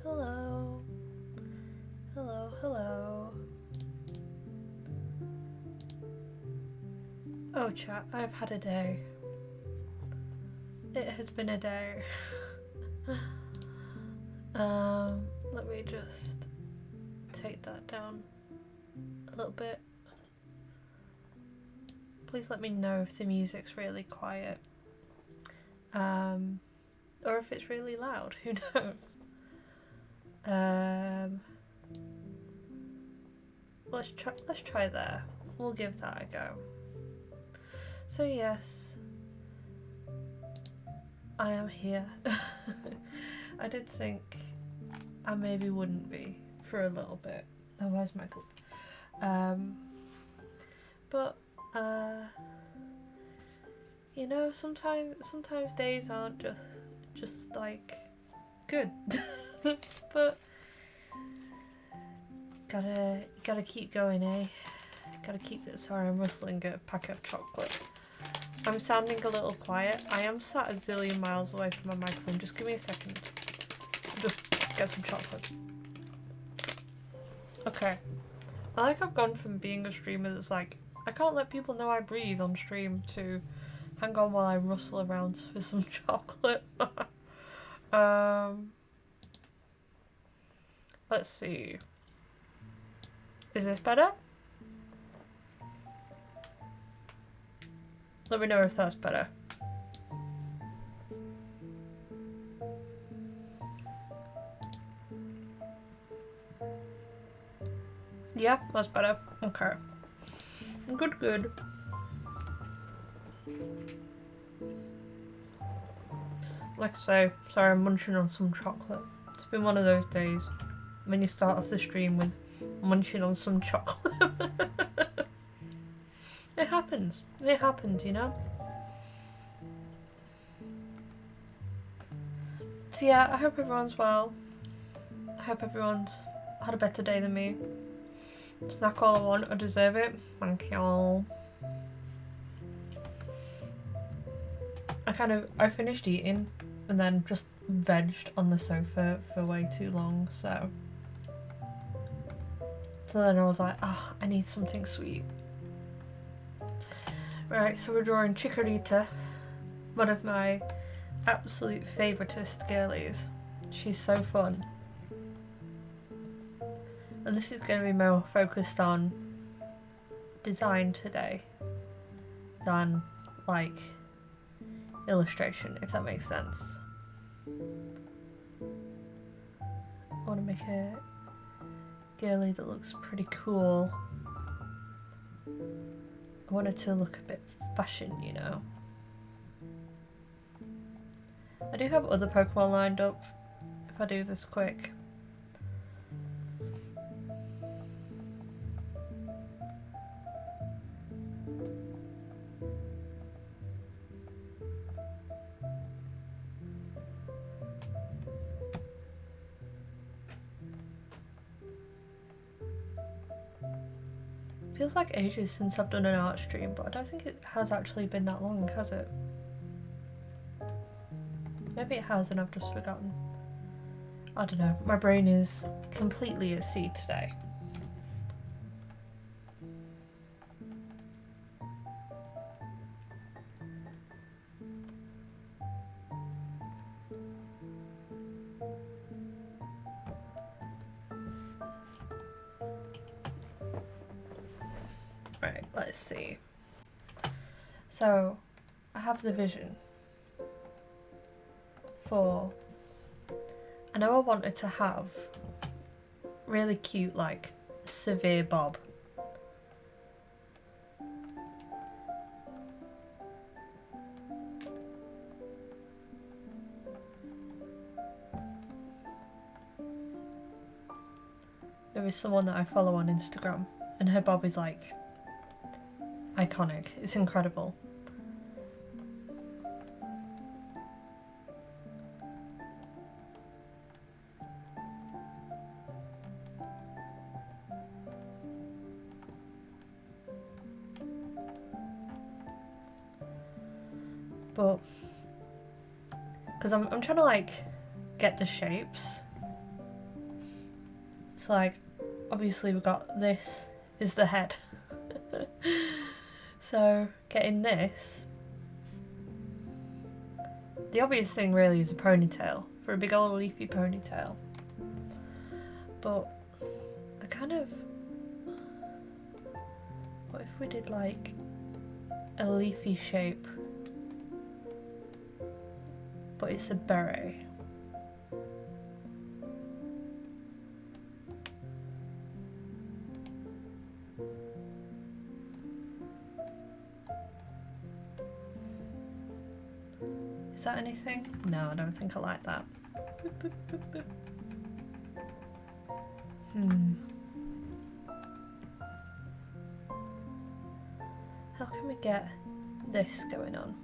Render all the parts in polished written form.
Hello. Hello, hello. Oh chat, I've had a day. It has been a day. Let me just take that down a little bit. Please let me know if the music's really quiet. Or if it's really loud, who knows? Let's try there. We'll give that a go. So yes, I am here. I did think I maybe wouldn't be for a little bit. Oh, where's Michael? But you know, sometimes days aren't just like good. But gotta keep going, eh? Gotta keep it. Sorry, I'm rustling a packet of chocolate. I'm sounding a little quiet. I am sat a zillion miles away from my microphone. Just give me a second. Just get some chocolate. Okay. I like I've gone from being a streamer that's like, I can't let people know I breathe on stream to hang on while I rustle around for some chocolate. Let's see. Is this better? Let me know if that's better. Yeah, that's better. Okay. Good. Like I say, sorry, I'm munching on some chocolate. It's been one of those days when you start off the stream with munching on some chocolate. It happens, you know? So yeah, I hope everyone's well. I hope everyone's had a better day than me. Snack all I want, I deserve it. Thank y'all. I finished eating and then just vegged on the sofa for way too long, so then I was like, I need something sweet. Right, so we're drawing Chikorita, one of my absolute favouriteest girlies. She's so fun. And this is going to be more focused on design today than like illustration, if that makes sense. I want to make a girly that looks pretty cool. I want it to look a bit fashion, you know. I do have other Pokemon lined up if I do this quick. Feels like ages since I've done an art stream, but I don't think it has actually been that long, has it? Maybe it has and I've just forgotten. I don't know, my brain is completely at sea today. Right, let's see. So, I have the vision for... I know I wanted to have really cute, like, severe bob. There is someone that I follow on Instagram, and her bob is like iconic. It's incredible. But because I'm trying to like get the shapes So like, obviously we got this is the head. So getting this, the obvious thing really is a ponytail, for a big old leafy ponytail. But I kind of, what if we did like a leafy shape, but it's a beret? Is that anything? No, I don't think I like that. Boop, boop, boop, boop. How can we get this going on?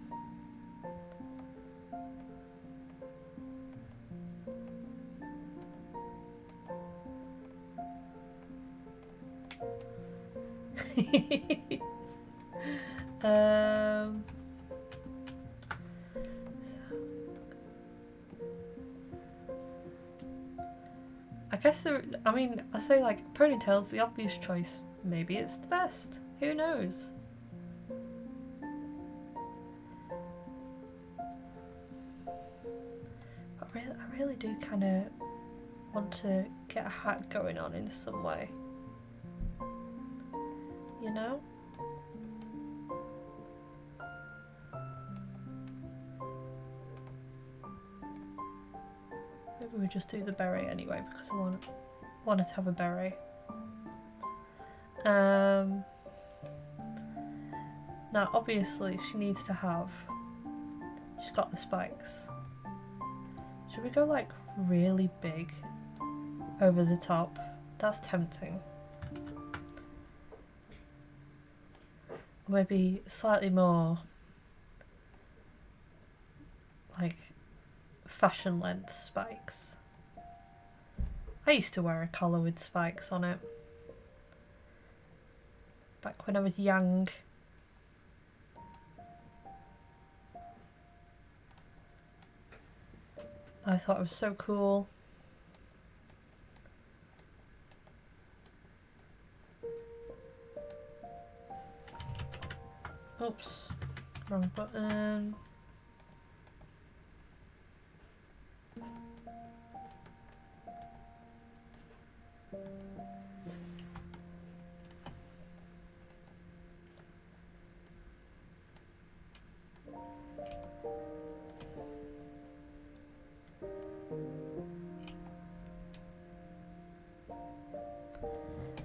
I guess I mean, I say like ponytail's the obvious choice. Maybe it's the best. Who knows? But I really do kind of want to get a hat going on in some way. You know? Maybe we just do the beret anyway because I wanted to have a beret. Now obviously she needs to have, she's got the spikes. Should we go like really big over the top? That's tempting. Or maybe slightly more like fashion length spikes. I used to wear a collar with spikes on it back when I was young. I thought it was so cool. Oops, wrong button.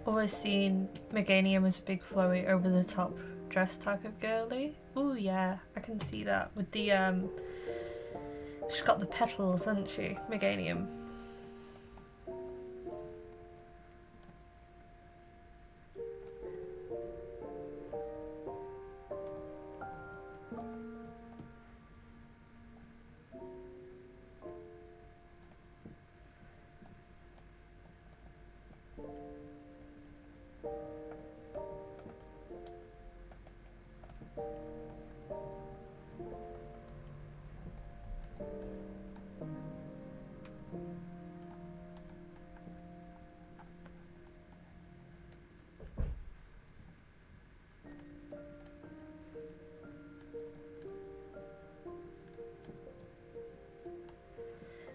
Always seen Meganium as a big flowy over the top dress type of girly. Oh yeah, I can see that with the she's got the petals, hasn't she, Meganium?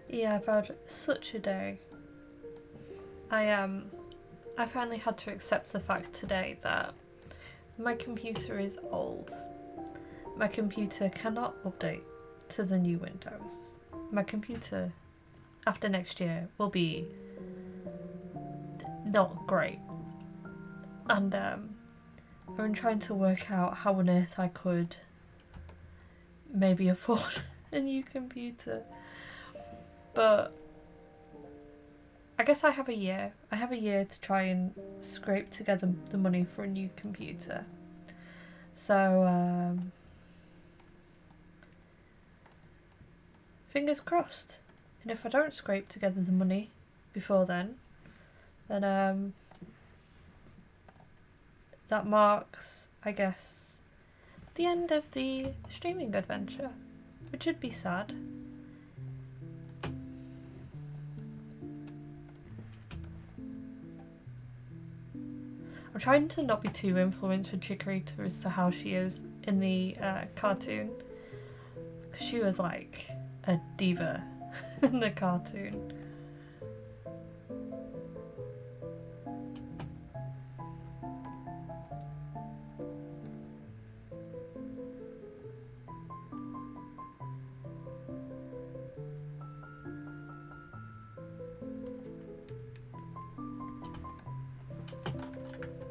Yeah, I've had such a day. I finally had to accept the fact today that my computer is old. My computer cannot update to the new Windows. My computer, after next year, will be not great. And I've been trying to work out how on earth I could maybe afford a new computer. But I guess I have a year. I have a year to try and scrape together the money for a new computer. So, fingers crossed. And if I don't scrape together the money before then that marks, I guess, the end of the streaming adventure, which would be sad. I'm trying to not be too influenced with Chikorita as to how she is in the cartoon. She was like a diva in the cartoon.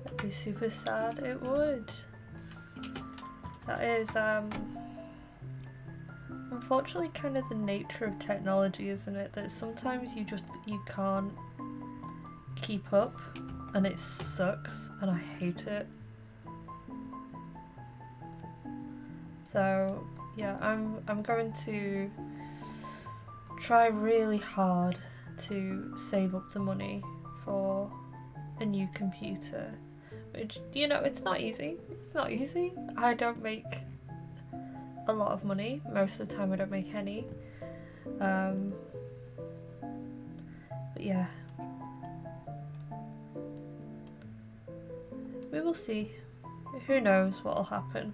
That'd be super sad, it would. That is unfortunately kind of the nature of technology, isn't it? That sometimes you can't keep up and it sucks and I hate it. So yeah, I'm going to try really hard to save up the money for a new computer, which, you know, it's not easy. It's not easy. I don't make a lot of money. Most of the time I don't make any. But yeah. We will see. Who knows what'll happen.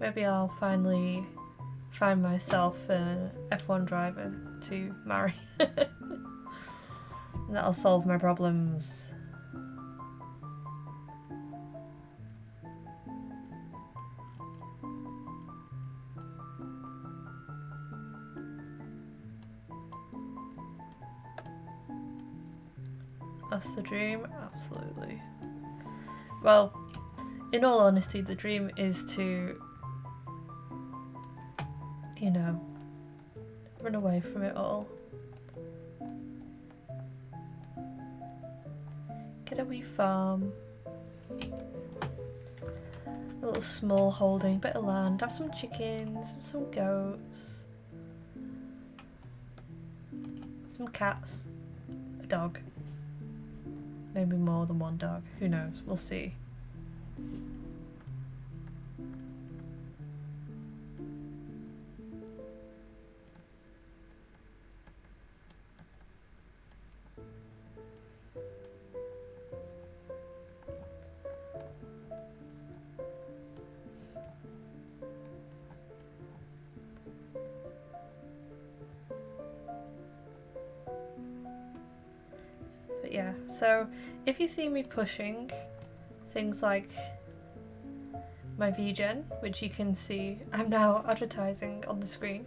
Maybe I'll finally find myself an F1 driver to marry. And that'll solve my problems. That's the dream? Absolutely. Well, in all honesty, the dream is to, you know, run away from it all. Get a wee farm. A little small holding, bit of land, have some chickens, some goats, some cats, a dog. Maybe more than one dog, who knows, we'll see. Yeah, so if you see me pushing things like my VGen, which you can see I'm now advertising on the screen,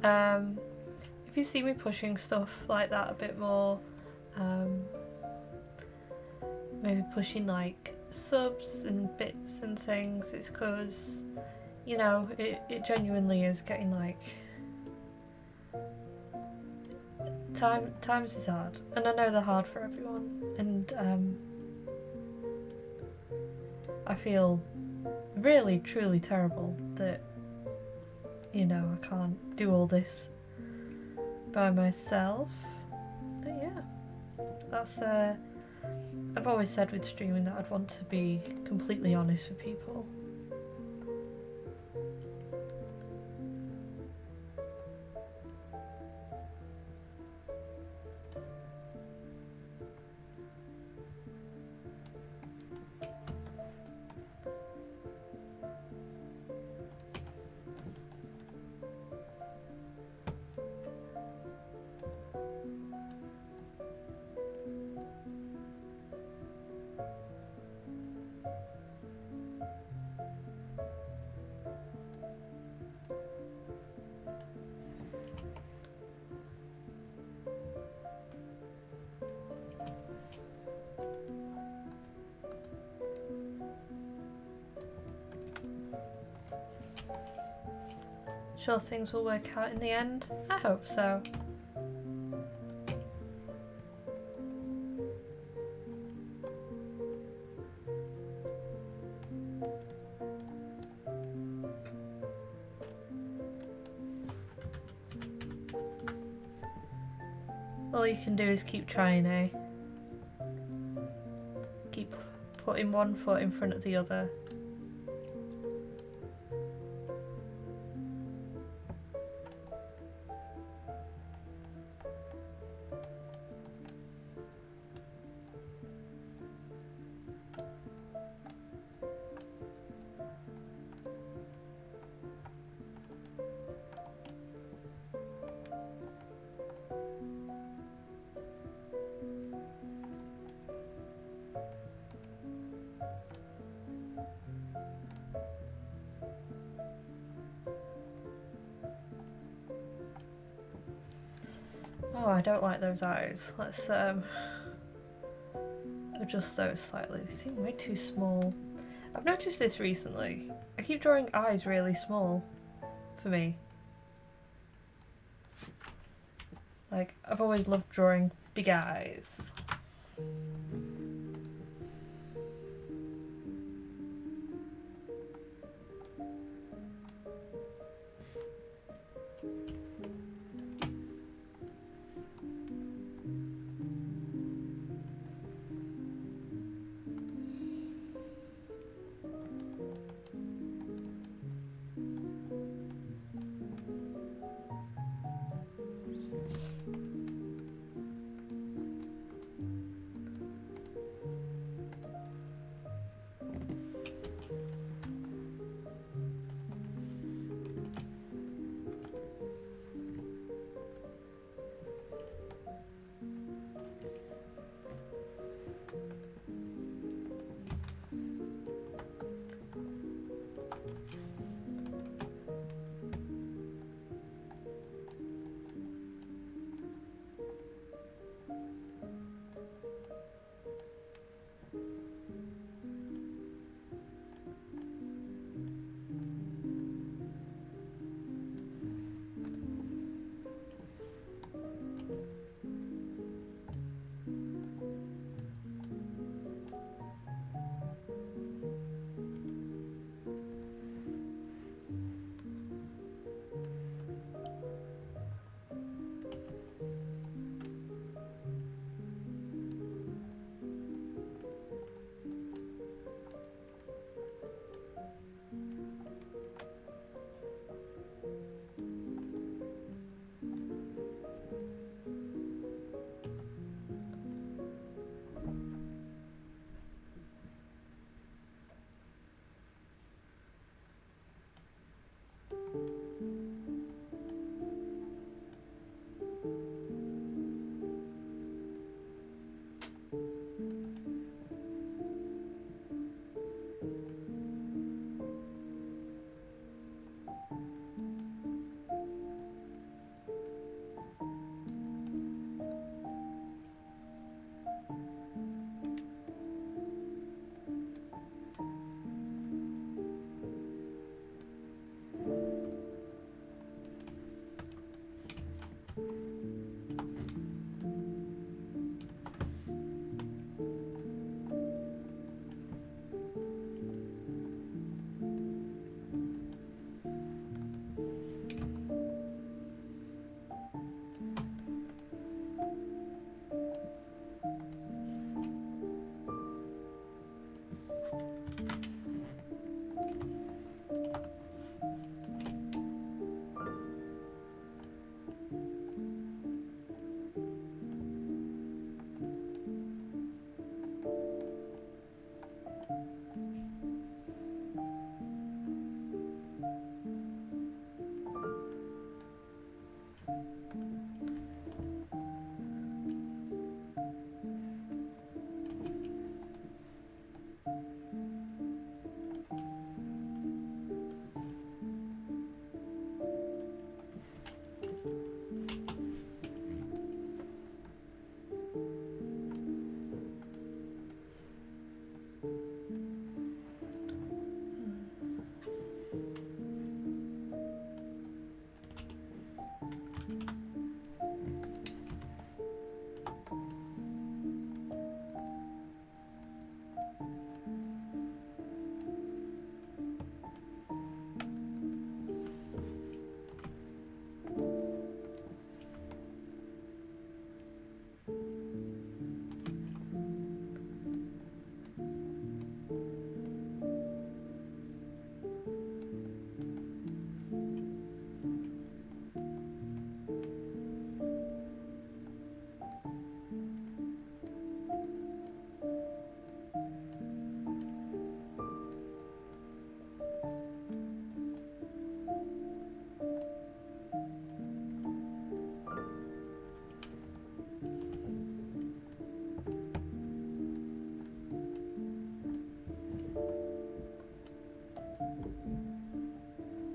if you see me pushing stuff like that a bit more, maybe pushing like subs and bits and things, it's because, you know, it genuinely is getting like, times is hard, and I know they're hard for everyone, and I feel really truly terrible that, you know, I can't do all this by myself. But yeah, that's I've always said with streaming that I'd want to be completely honest with people. Sure things will work out in the end? I hope so. All you can do is keep trying, eh? Keep putting one foot in front of the other. Oh, I don't like those eyes. Let's adjust those slightly. They seem way too small. I've noticed this recently. I keep drawing eyes really small for me. Like, I've always loved drawing big eyes.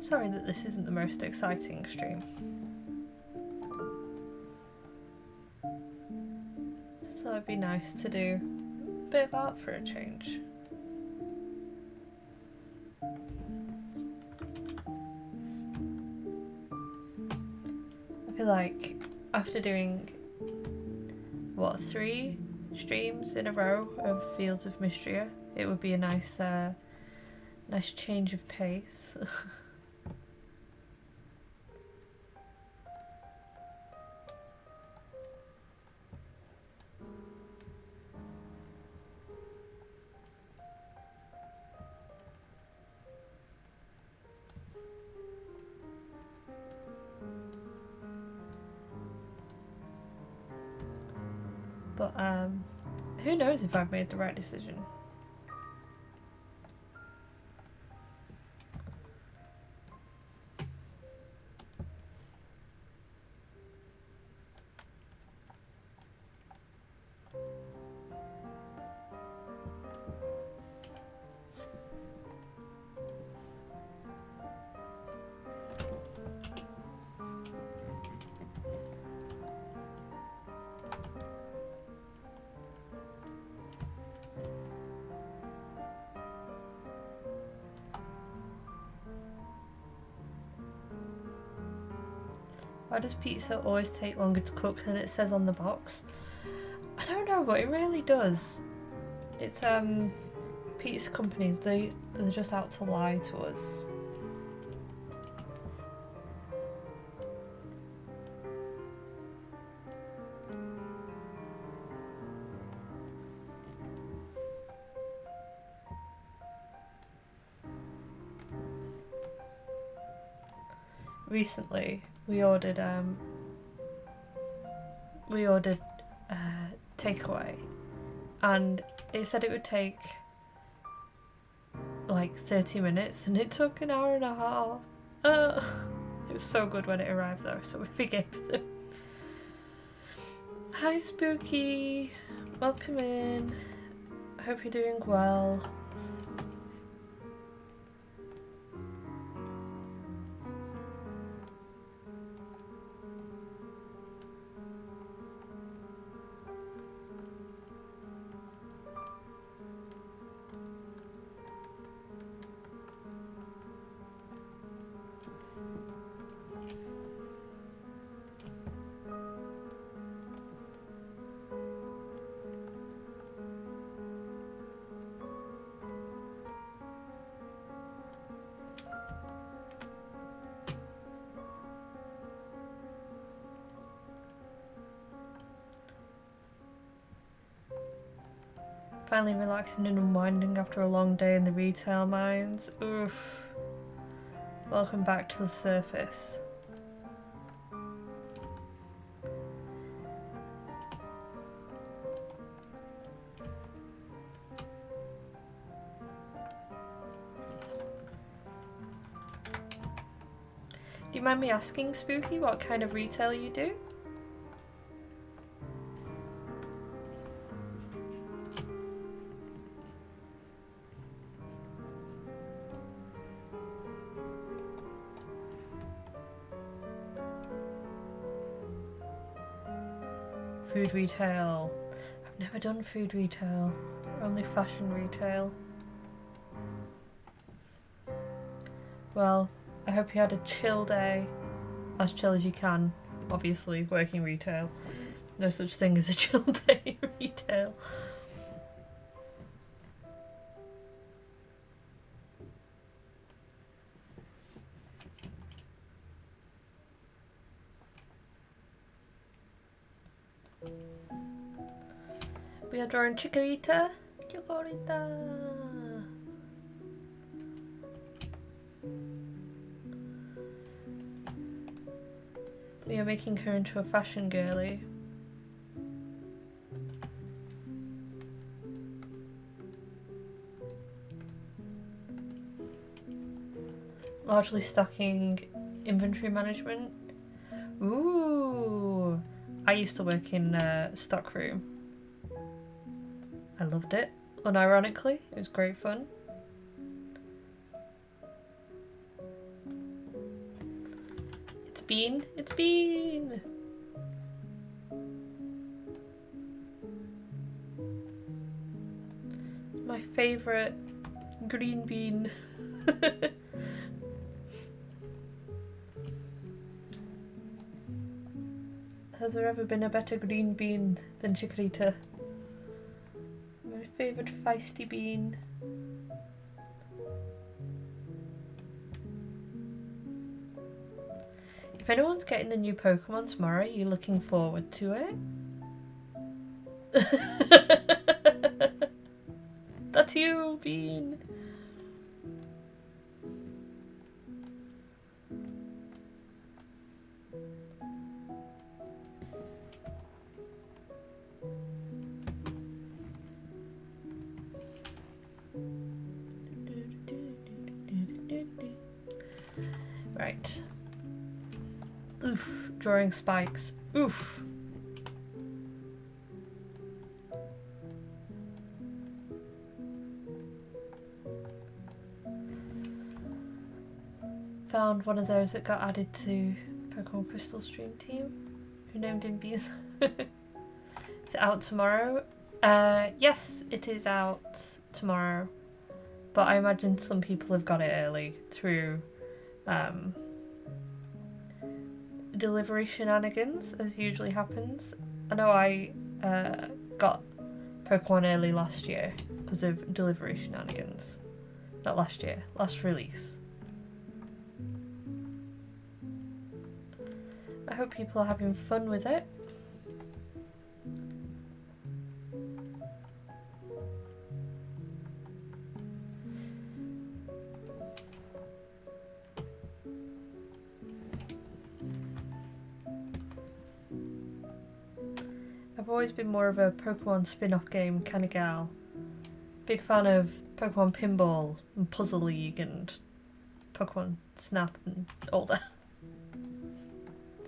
Sorry that this isn't the most exciting stream. thought it'd be nice to do a bit of art for a change. I feel like after doing, what, 3 streams in a row of Fields of Mystria, it would be a nice, nice change of pace. But who knows if I've made the right decision. Why does pizza always take longer to cook than it says on the box? I don't know, but it really does. It's pizza companies, they're just out to lie to us. Recently we ordered takeaway, and it said it would take like 30 minutes and it took an hour and a half. It was so good when it arrived though, so we forgave them. Hi Spooky, welcome in. I hope you're doing well. Finally relaxing and unwinding after a long day in the retail mines. Oof. Welcome back to the surface. Do you mind me asking, Spooky, what kind of retail you do? Food retail. I've never done food retail, only fashion retail. Well, I hope you had a chill day, as chill as you can, obviously working retail. No such thing as a chill day in retail. We are drawing Chikorita. Chikorita. We are making her into a fashion girly. Largely stocking inventory management. Ooh. I used to work in a stock room. I loved it. Unironically, it was great fun. It's been. favourite green bean. Has there ever been a better green bean than Chikorita? My favourite feisty bean. If anyone's getting the new Pokemon tomorrow, are you looking forward to it? That's you, Bean. Right. Oof. Drawing spikes. Oof. Found one of those that got added to Pokemon Crystal Stream Team. Who named him Bean? Is it out tomorrow? Yes, it is out tomorrow. But I imagine some people have got it early through delivery shenanigans, as usually happens. I know I got Pokemon early last year because of delivery shenanigans. Not last year, last release. I hope people are having fun with it. I've always been more of a Pokemon spin-off game kind of gal. Big fan of Pokemon Pinball and Puzzle League and Pokemon Snap and all that.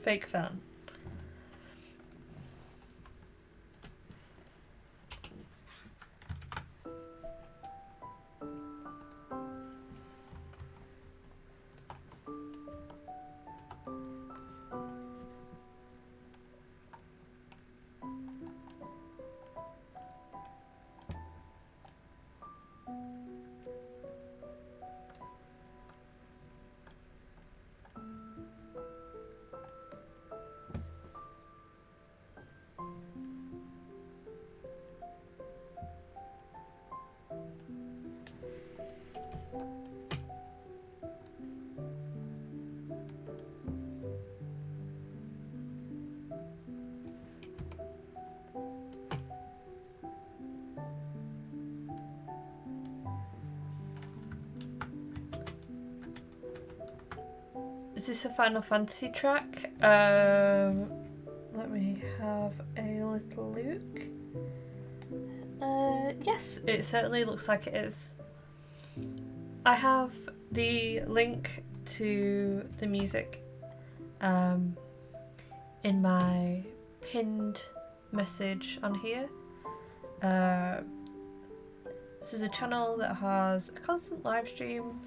Fake fan. Is this a Final Fantasy track? Let me have a little look. Yes, it certainly looks like it is. I have the link to the music in my pinned message on here. This is a channel that has a constant live stream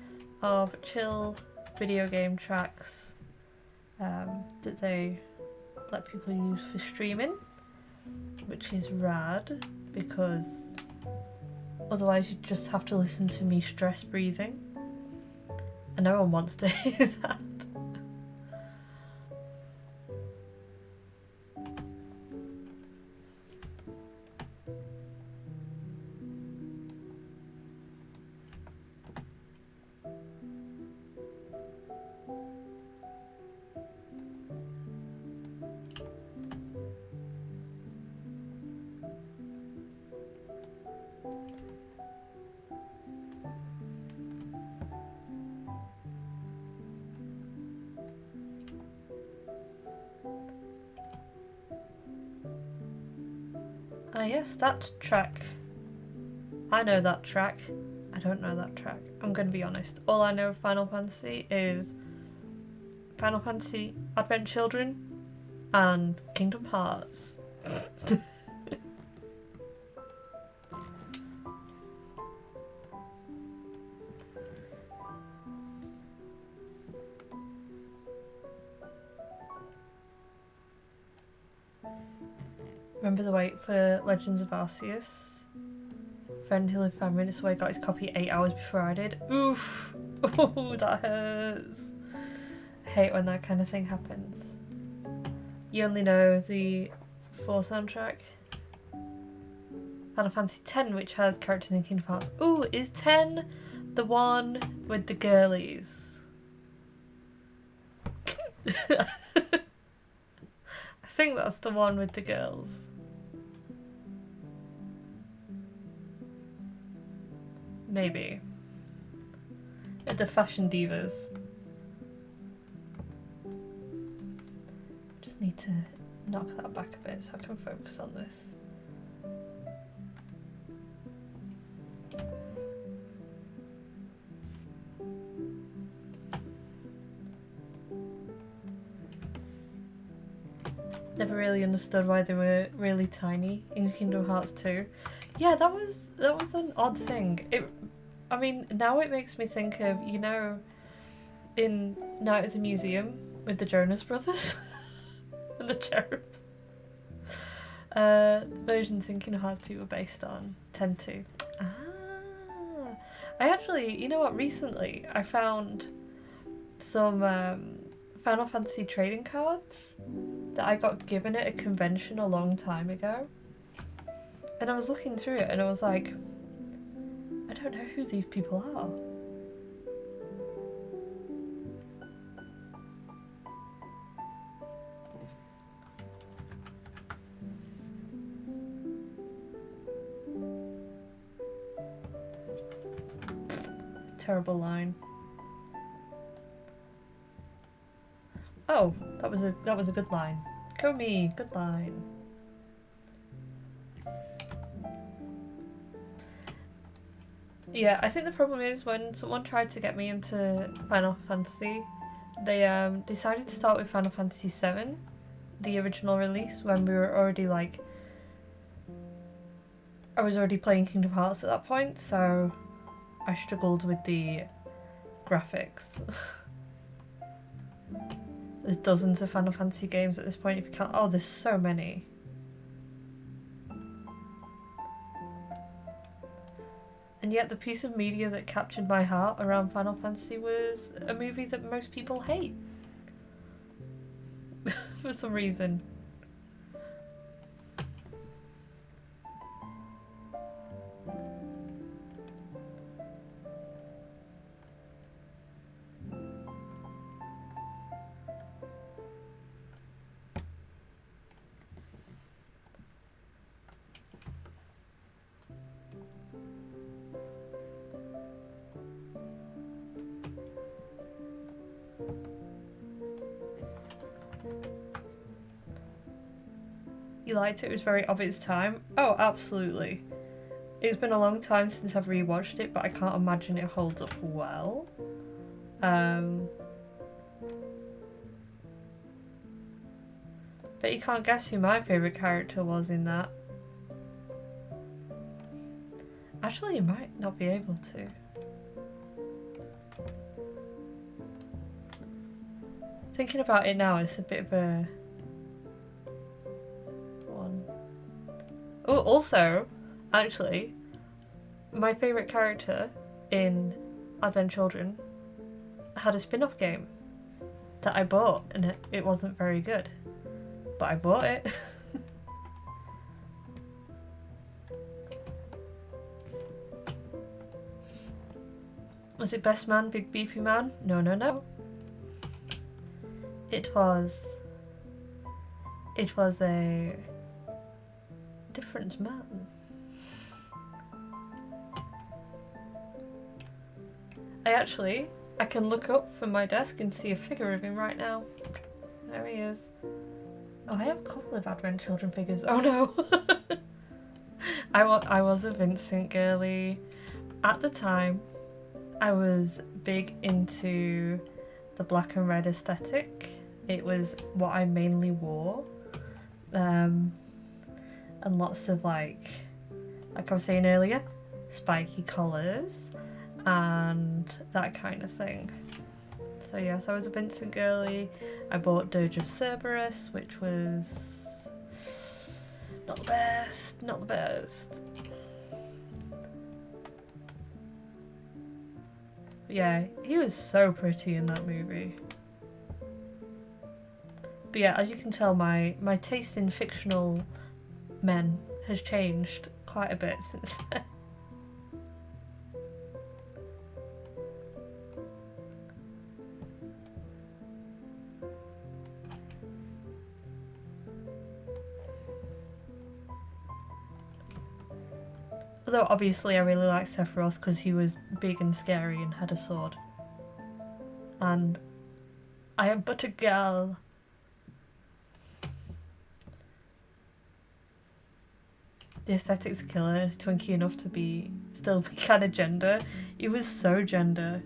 of chill video game tracks that they let people use for streaming, which is rad because otherwise you'd just have to listen to me stress breathing and no one wants to hear that. Ah yes, that track. I know that track. I don't know that track. I'm gonna be honest. All I know of Final Fantasy is Final Fantasy Advent Children and Kingdom Hearts. Remember the wait for Legends of Arceus? friend who lived 5 minutes away got his copy 8 hours before I did. Oof! Oh, that hurts. I hate when that kind of thing happens. You only know the 4 soundtrack. Final Fantasy X, which has characters in Kingdom Hearts. Ooh, is 10 the one with the girlies? I think that's the one with the girls. Maybe. The fashion divas. Just need to knock that back a bit so I can focus on this. Never really understood why they were really tiny in Kingdom Hearts 2. Yeah, that was an odd thing. I mean, now it makes me think of, you know, in Night at the Museum with the Jonas Brothers and the cherubs. Versions in Kingdom Hearts 2 were based on 10-2. Ah, I actually, you know what? Recently, I found some Final Fantasy trading cards that I got given at a convention a long time ago, and I was looking through it and I was like, I don't know who these people are. Terrible line. Oh, that was a good line. Go me, good line. Yeah, I think the problem is when someone tried to get me into Final Fantasy, they decided to start with Final Fantasy VII, the original release, when we were already like, I was already playing Kingdom Hearts at that point, so I struggled with the graphics. There's dozens of Final Fantasy games at this point if you can't. Oh, there's so many. And yet the piece of media that captured my heart around Final Fantasy was a movie that most people hate. For some reason. You liked it? It was very of its time? Oh, absolutely. It's been a long time since I've rewatched it, but I can't imagine it holds up well. But you can't guess who my favourite character was in that. Actually, you might not be able to. Thinking about it now, it's a bit of a... one. Oh, also, actually, my favourite character in Advent Children had a spin-off game that I bought, and it wasn't very good. But I bought it. Was it Best Man, Big Beefy Man? No, no, no. It was a different man. I can look up from my desk and see a figure of him right now. There he is. Oh, I have a couple of Advent Children figures. Oh no! I was a Vincent girly. At the time, I was big into the black and red aesthetic. It was what I mainly wore. And lots of like I was saying earlier, spiky collars and that kind of thing. So yes, I was a Vincent girly. I bought Dirge of Cerberus, which was not the best. yeah, he was so pretty in that movie. But yeah, as you can tell, my taste in fictional men has changed quite a bit since then. Although obviously I really like Sephiroth because he was big and scary and had a sword. And I am but a girl. The aesthetics killer is twinky enough to be still be kind of gender. He was so gender.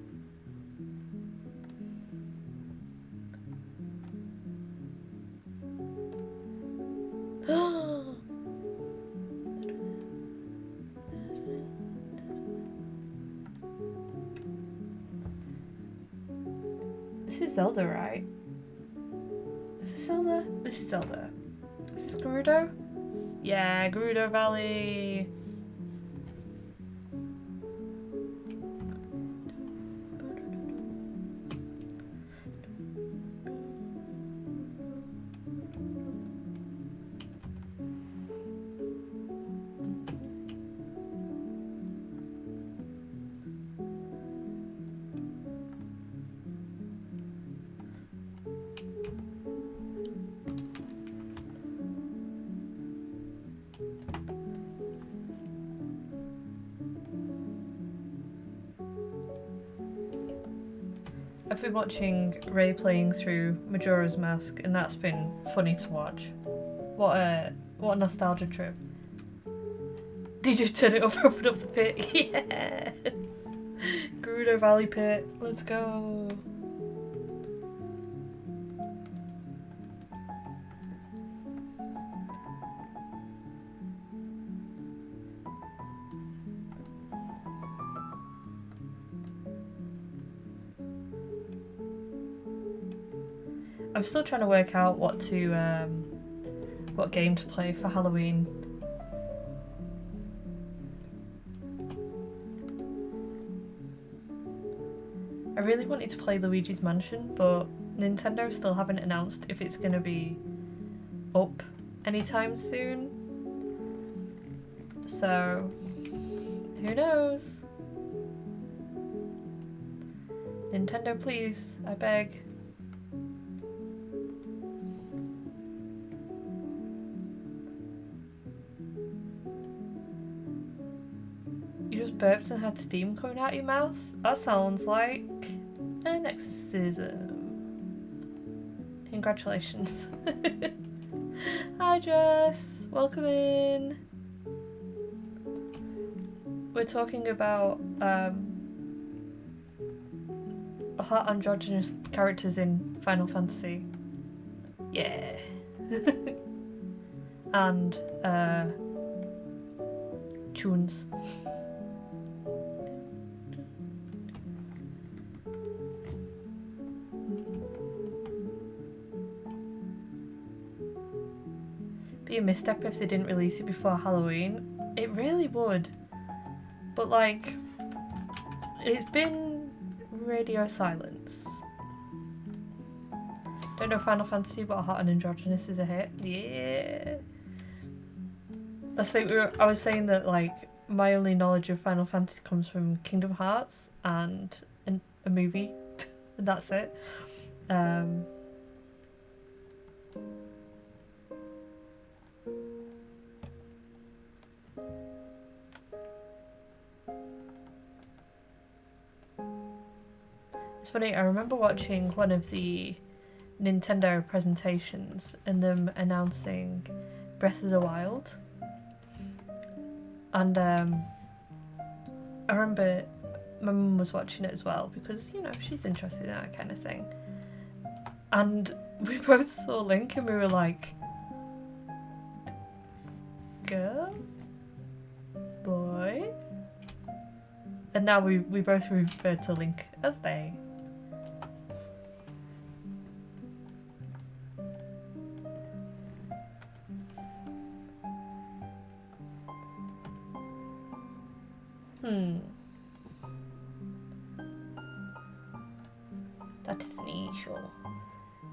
This is Zelda, right? This is Zelda? This is Zelda. Is this Gerudo? Yeah, Gerudo Valley. I've been watching Ray playing through Majora's Mask, and that's been funny to watch. What a nostalgia trip. Did you turn it up, open up the pit? Yeah! Gerudo Valley pit, let's go! I'm still trying to work out what game to play for Halloween. I really wanted to play Luigi's Mansion, but Nintendo still haven't announced if it's going to be up anytime soon. So, who knows? Nintendo, please, I beg. You just burped and had steam coming out your mouth? That sounds like an exorcism. Congratulations. Hi Jess, welcome in. We're talking about hot androgynous characters in Final Fantasy. Yeah. And tunes. Be a misstep if they didn't release it before Halloween. It really would. But like, it's been radio silence. Don't know Final Fantasy, but hot and androgynous is a hit. Yeah. I was saying that like my only knowledge of Final Fantasy comes from Kingdom Hearts and a movie, and that's it. It's funny, I remember watching one of the Nintendo presentations and them announcing Breath of the Wild. And I remember my mum was watching it as well because, you know, she's interested in that kind of thing. And we both saw Link and we were like, girl? Boy? And now we both refer to Link as they.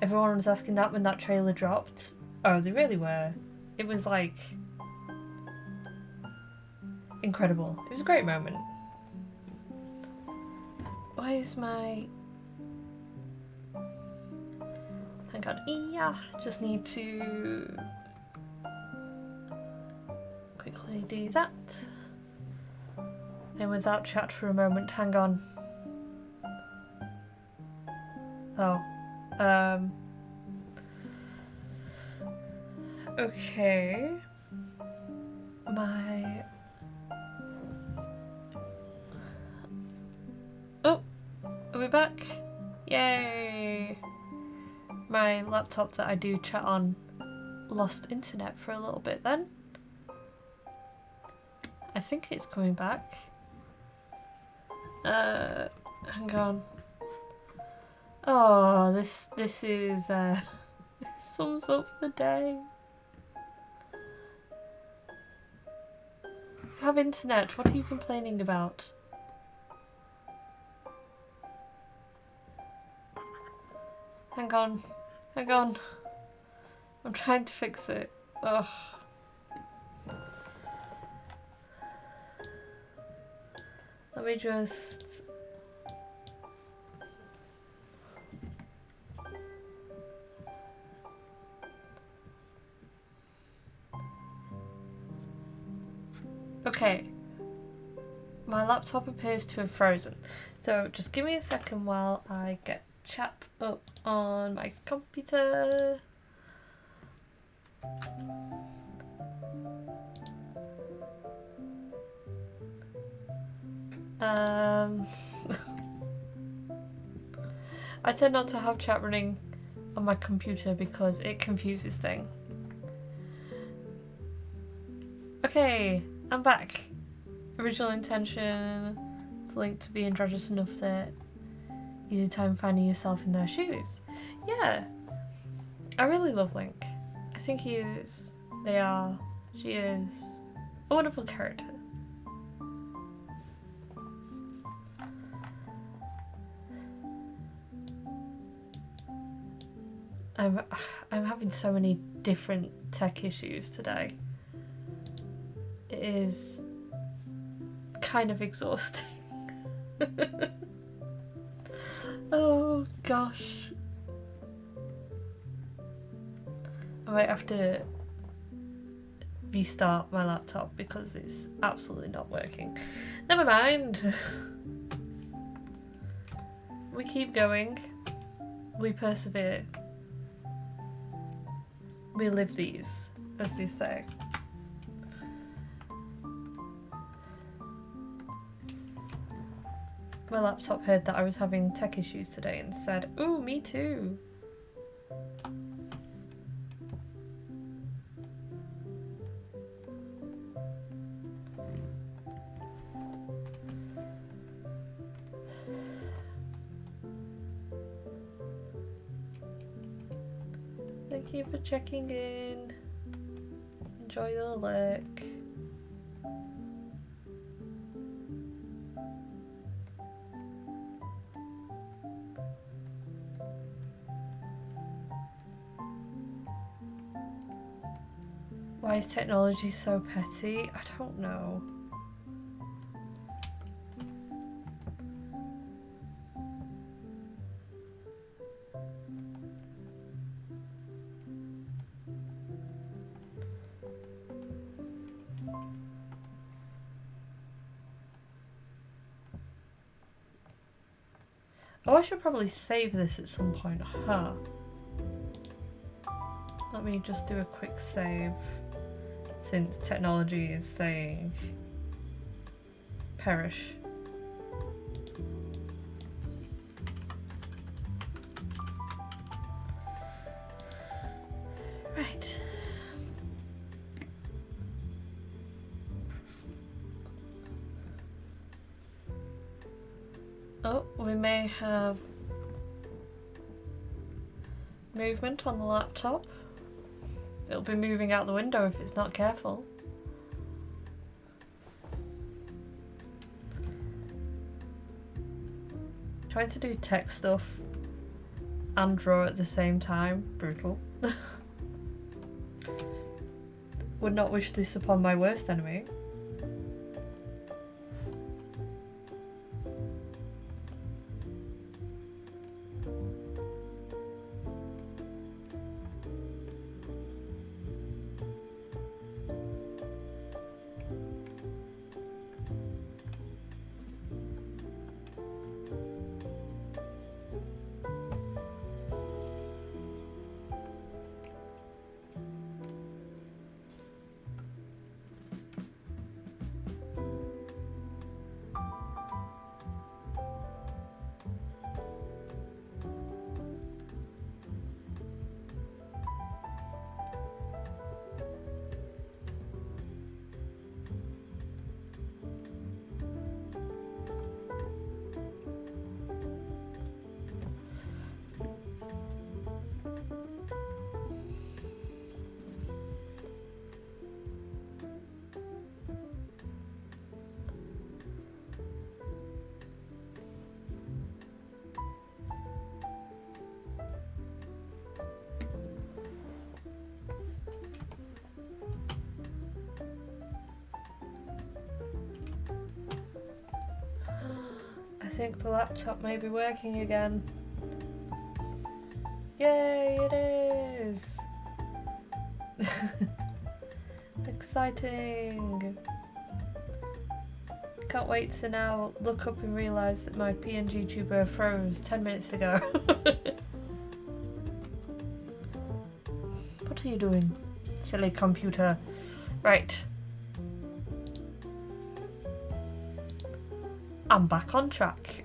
Everyone was asking that when that trailer dropped. Oh, they really were. It was like incredible. It was a great moment. Why is my... Hang on. Yeah, just need to quickly do that. And without chat for a moment, hang on. Oh. Okay. My... Oh! Are we back? Yay! My laptop that I do chat on lost internet for a little bit then. I think it's coming back. Hang on. Oh, this is sums up the day. Have internet. What are you complaining about? Hang on. Hang on. I'm trying to fix it. Ugh. Let me just... Okay. My laptop appears to have frozen. So just give me a second while I get chat up on my computer. I tend not to have chat running on my computer because it confuses things. Okay, I'm back. Original intention is linked to being androgynous enough that easy time finding yourself in their shoes. Yeah, I really love Link. I think he is, they are, she is a wonderful character. I'm having so many different tech issues today. It is kind of exhausting. Oh gosh. I might have to restart my laptop because it's absolutely not working. Never mind. We keep going. We persevere. We live these, as they say. My laptop heard that I was having tech issues today and said, "Ooh, me too." Thank you for checking in. Enjoy the lurk. Why is technology so petty? I don't know. Oh, I should probably save this at some point, huh? Let me just do a quick save, since technology is saying perish. Right. Oh, we may have movement on the laptop. It'll be moving out the window if it's not careful. Trying to do tech stuff and draw at the same time. Brutal. Would not wish this upon my worst enemy. I think the laptop may be working again. Yay, it is! Exciting! Can't wait to now look up and realise that my PNG tuber froze 10 minutes ago. What are you doing, silly computer? Right. I'm back on track.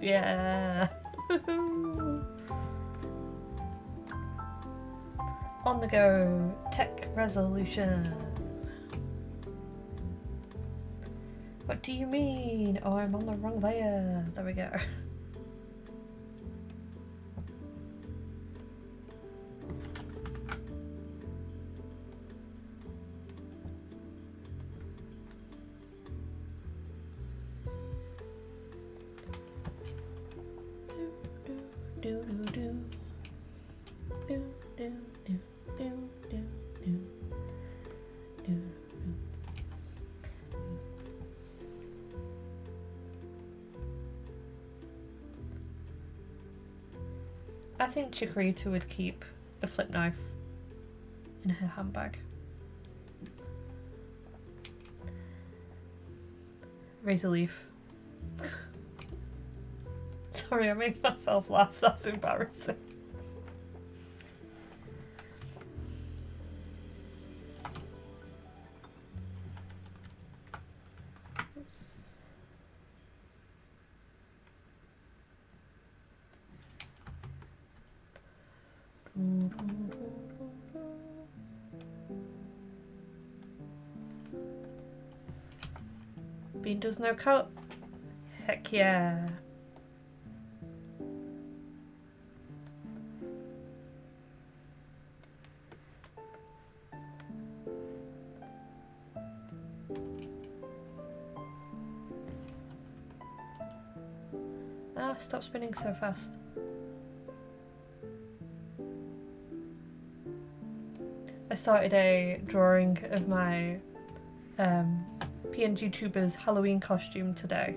Yeah. On the go. Tech resolution. What do you mean? Oh, I'm on the wrong layer. There we go. I think Chikorita would keep a flip knife in her handbag. Razor leaf. Sorry, I made myself laugh. That's embarrassing. Bean does no coat. Heck yeah. Ah, stop spinning so fast. I started a drawing of my PNG tuber's Halloween costume today.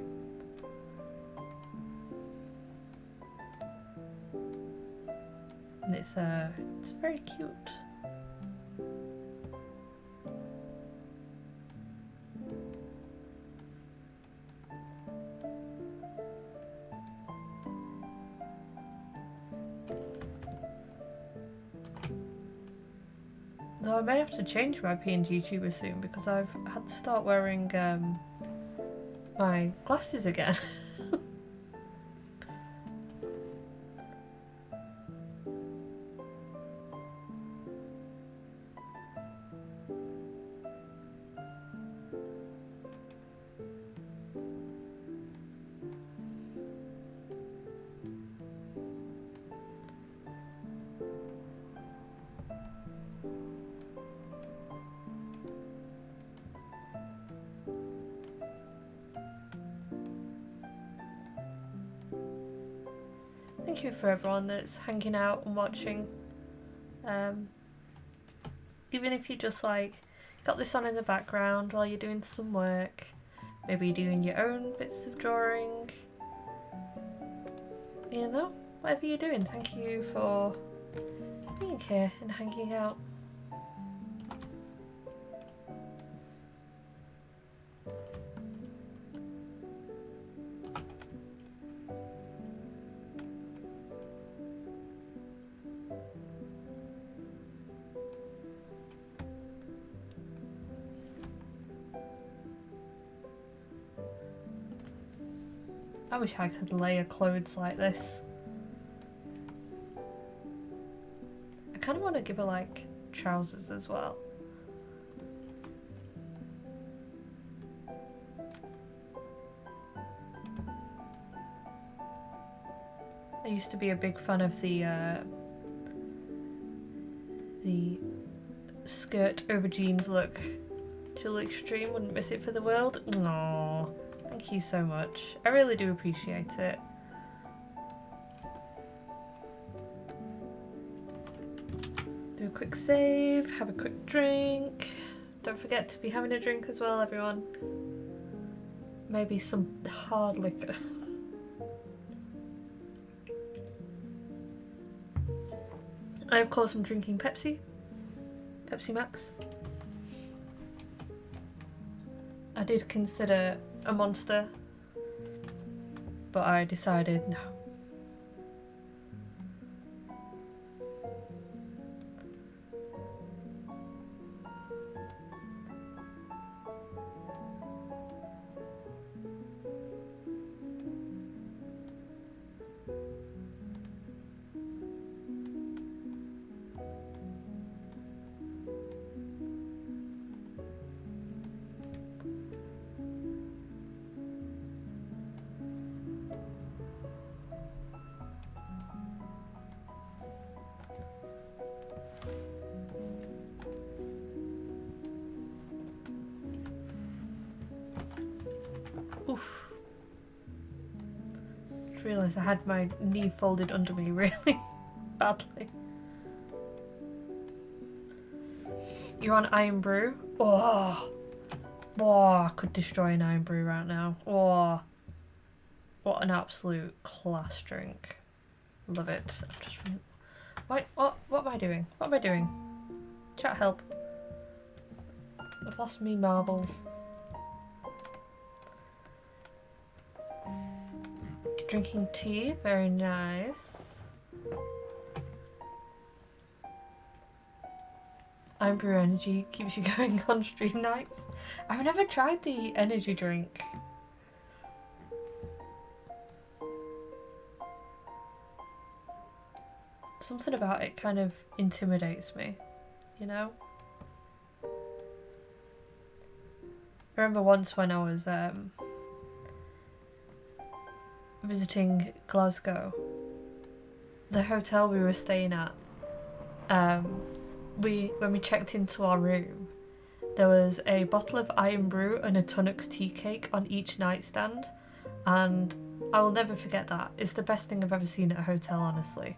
And it's very cute. Though I may have to change my PNG tuber soon because I've had to start wearing my glasses again. Thank you for everyone that's hanging out and watching. Even if you just like got this on in the background while you're doing some work, maybe you're doing your own bits of drawing, you know, whatever you're doing, thank you for being here and hanging out. I wish I could layer clothes like this. I kind of want to give her like trousers as well. I used to be a big fan of the skirt over jeans look. Till extreme, wouldn't miss it for the world. No. Thank you so much. I really do appreciate it. Do a quick save, have a quick drink. Don't forget to be having a drink as well, everyone. Maybe some hard liquor. I of course am drinking Pepsi. Pepsi Max. I did consider a Monster, but I decided no. Oof. Just realised I had my knee folded under me really badly. You're on Iron Brew? Oh, I could destroy an Iron Brew right now. Oh, what an absolute class drink. Love it. I've just what am I doing? What am I doing? Chat help. I've lost me marbles. Drinking tea, very nice. Iron Brew Energy keeps you going on stream nights. I've never tried the energy drink. Something about it kind of intimidates me, you know? I remember once when I was visiting Glasgow, the hotel we were staying at, when we checked into our room, there was a bottle of Iron Brew and a Tunnocks tea cake on each nightstand, and I will never forget that. It's the best thing I've ever seen at a hotel, honestly.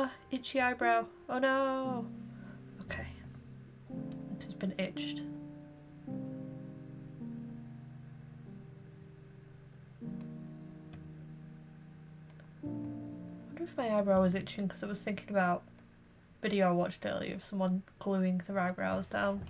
Ah, itchy eyebrow. Oh no. Okay. It has been itched. I wonder if my eyebrow was itching because I was thinking about a video I watched earlier of someone gluing their eyebrows down.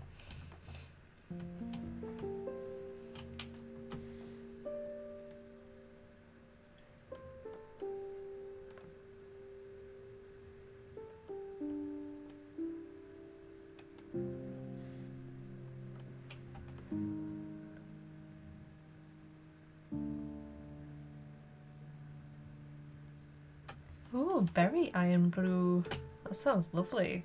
Oh, berry iron brew. That sounds lovely.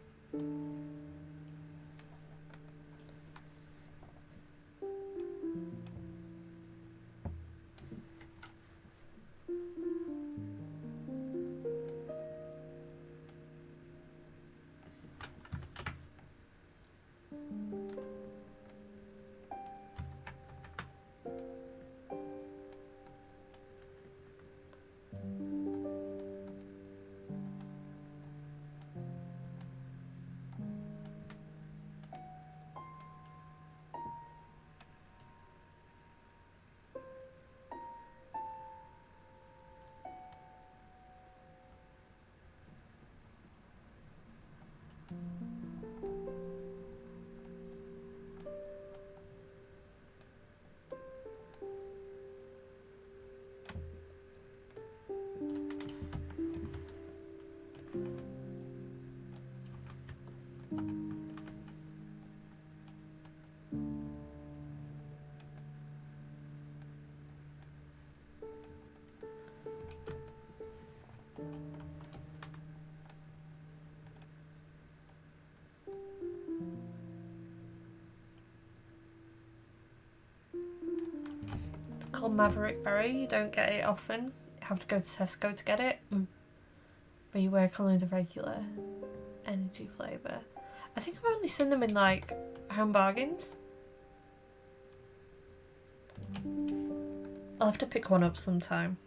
It's called Maverick Berry. You don't get it often. You have to go to Tesco to get it. But you work only the regular energy flavour. I think I've only seen them in like Home Bargains. I'll have to pick one up sometime.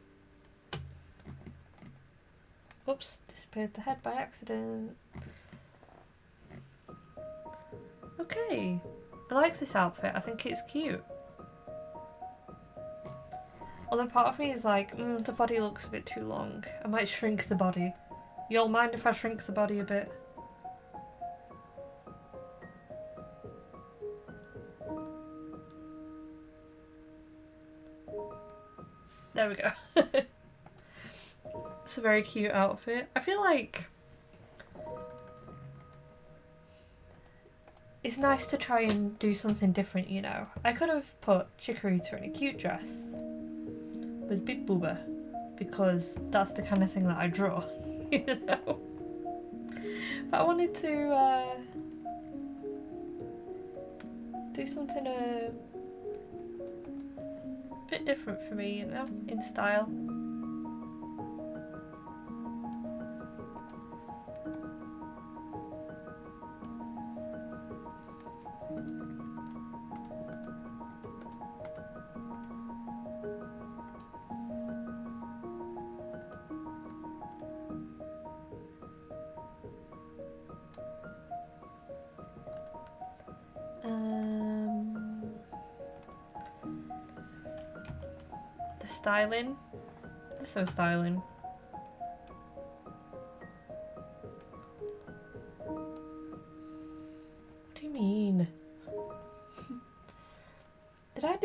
Oops, disappeared the head by accident. Okay, I like this outfit. I think it's cute. Although part of me is like, the body looks a bit too long. I might shrink the body. You'll mind if I shrink the body a bit? There we go. It's a very cute outfit. I feel like it's nice to try and do something different, you know. I could have put Chikorita in a cute dress with Big Booba because that's the kind of thing that I draw, you know. But I wanted to do something a bit different for me, you know, in style. The styling. They're so styling. What do you mean? Why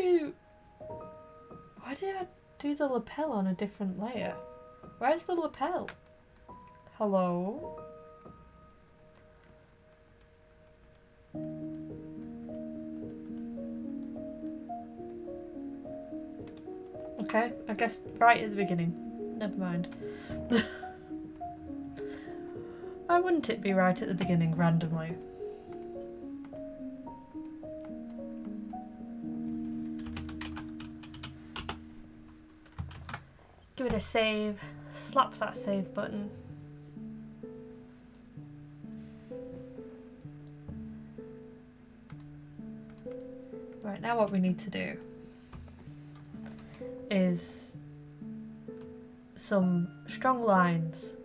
did I do the lapel on a different layer? Where's the lapel? Hello? Okay, I guess right at the beginning. Never mind. Why wouldn't it be right at the beginning randomly? Give it a save. Slap that save button. Right, now what we need to do is some strong lines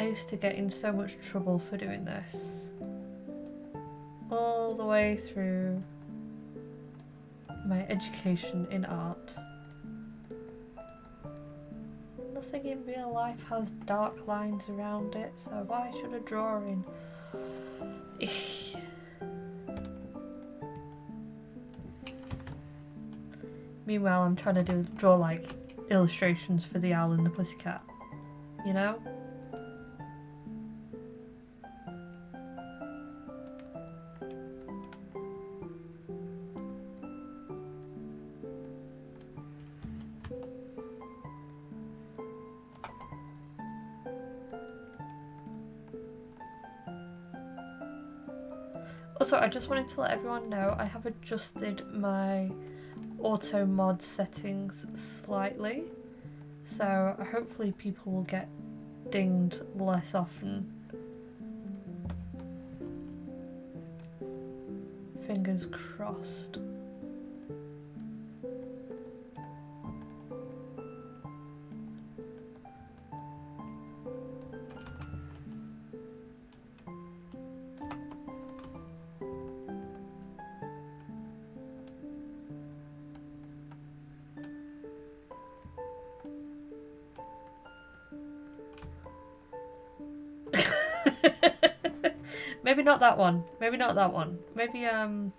I used to get in so much trouble for doing this. All the way through my education in art. Nothing in real life has dark lines around it, so why should a drawing? Meanwhile, I'm trying to draw like illustrations for the Owl and the Pussycat, you know? Also, I just wanted to let everyone know I have adjusted my auto mod settings slightly, so hopefully people will get dinged less often. Fingers crossed. Maybe not that one. Maybe not that one. Maybe that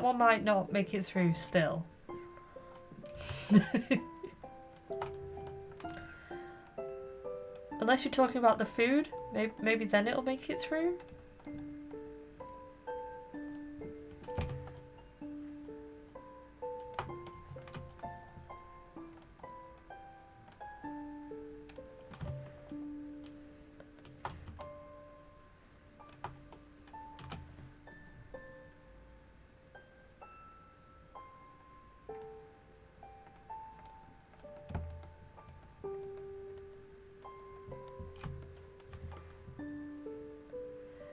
one might not make it through still. Unless you're talking about the food, maybe then it'll make it through.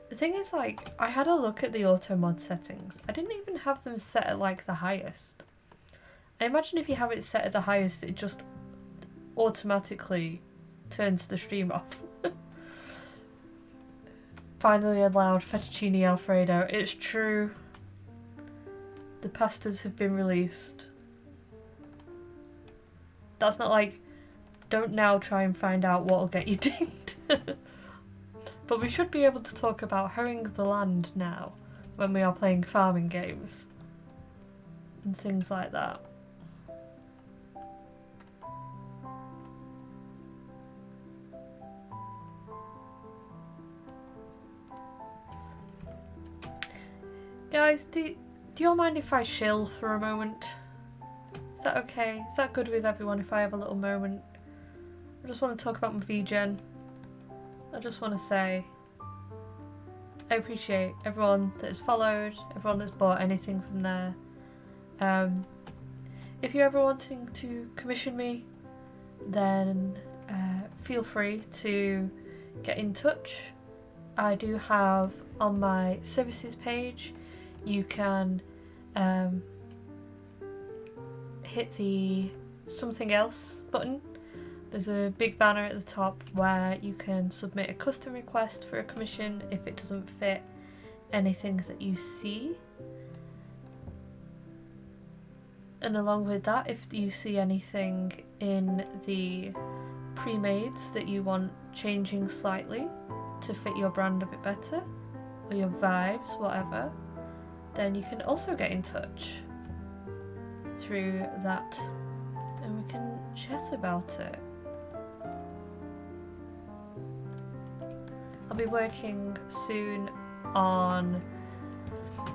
The thing is, like, I had a look at the auto mod settings. I didn't even have them set at like the highest. I imagine if you have it set at the highest, it just automatically turns the stream off. Finally allowed fettuccine alfredo. It's true. The pastas have been released. That's not like, don't now try and find out what'll get you dinged. But we should be able to talk about hoeing the land now when we are playing farming games and things like that. Guys, do you all mind if I chill for a moment? Is that okay? Is that good with everyone if I have a little moment? I just want to talk about my VGen. I just want to say I appreciate everyone that has followed, everyone that's bought anything from there. If you're ever wanting to commission me, then feel free to get in touch. I do have on my services page, you can hit the something else button. There's a big banner at the top where you can submit a custom request for a commission if it doesn't fit anything that you see. And along with that, if you see anything in the pre-mades that you want changing slightly to fit your brand a bit better, or your vibes, whatever, then you can also get in touch through that and we can chat about it. I'll be working soon on,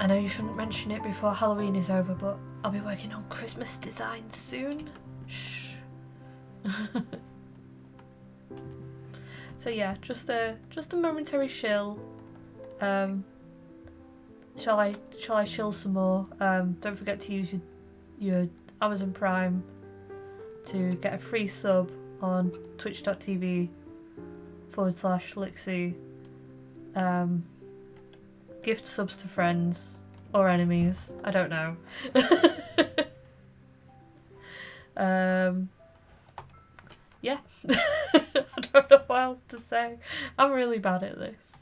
I know you shouldn't mention it before Halloween is over, but I'll be working on Christmas designs soon. Shh. So yeah, just a momentary chill. Shall I chill some more? Don't forget to use your Amazon Prime to get a free sub on twitch.tv/Lixie. Gift subs to friends or enemies. I don't know. Yeah. I don't know what what else to say. I'm really bad at this.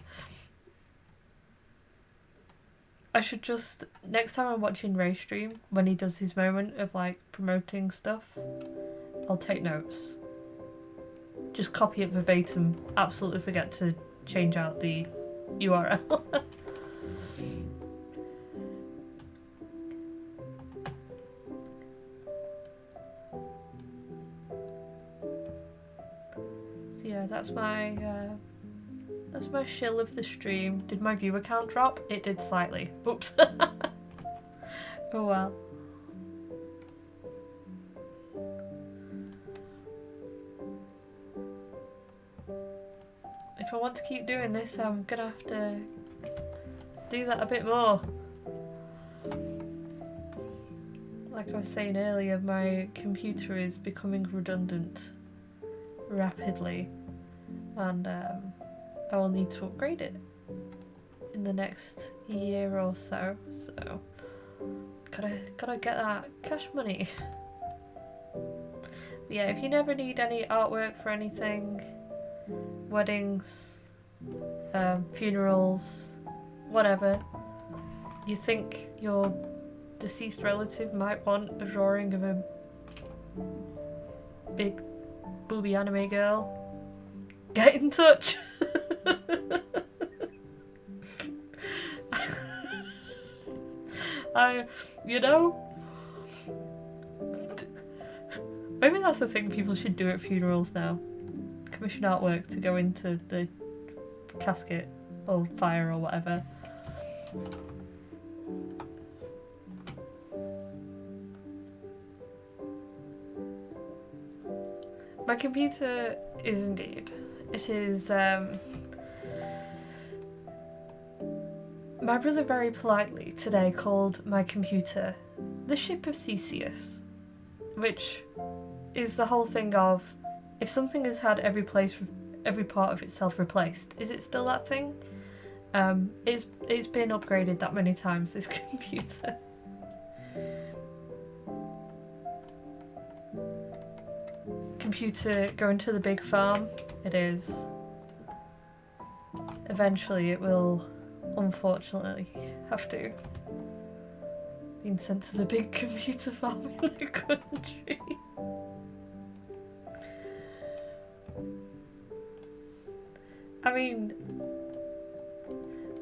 I should just, next time I'm watching Ray stream, when he does his moment of like promoting stuff, I'll take notes. Just copy it verbatim, absolutely forget to change out the URL. So yeah, that's my shill of the stream. Did my viewer count drop? It did slightly. Oops. Oh well. If I want to keep doing this, I'm gonna have to do that a bit more. Like I was saying earlier, my computer is becoming redundant rapidly, and I will need to upgrade it in the next year or so. So gotta get that cash money. But yeah, if you never need any artwork for anything, weddings, funerals, whatever, you think your deceased relative might want a drawing of a big booby anime girl, get in touch. You know, maybe that's the thing people should do at funerals now. Commission artwork to go into the casket or fire or whatever. My computer is indeed. It is, my brother very politely today called my computer the ship of Theseus, which is the whole thing of, if something has had every part of itself replaced, is it still that thing? It's been upgraded that many times, this computer. Computer going to the big farm, it is. Eventually it will, unfortunately, have to be sent to the big computer farm in the country. I mean,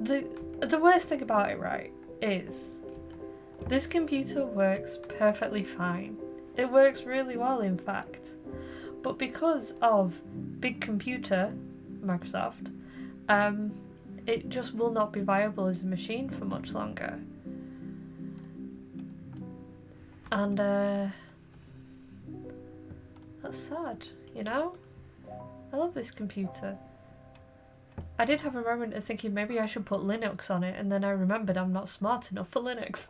the worst thing about it, right, is this computer works perfectly fine. It works really well, in fact. But because of big computer, Microsoft, it just will not be viable as a machine for much longer. And that's sad, you know? I love this computer. I did have a moment of thinking maybe I should put Linux on it, and then I remembered I'm not smart enough for Linux.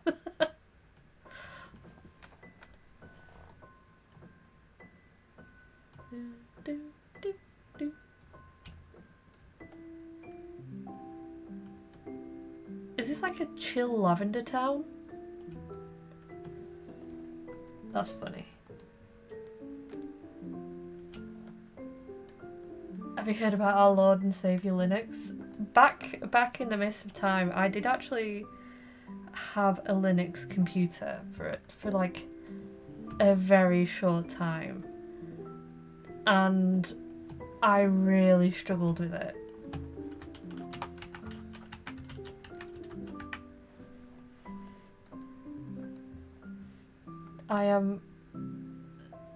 Is this like a chill lavender town? That's funny. Have you heard about our Lord and Saviour Linux? Back in the midst of time, I did actually have a Linux computer for like a very short time, and I really struggled with it.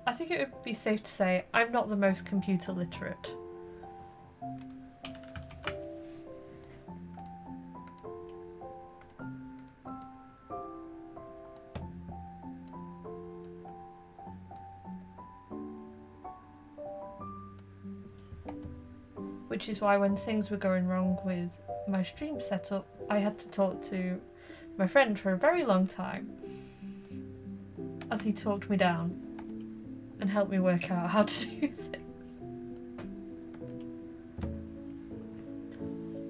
I think it would be safe to say I'm not the most computer literate. Which is why when things were going wrong with my stream setup, I had to talk to my friend for a very long time, as he talked me down and helped me work out how to do things.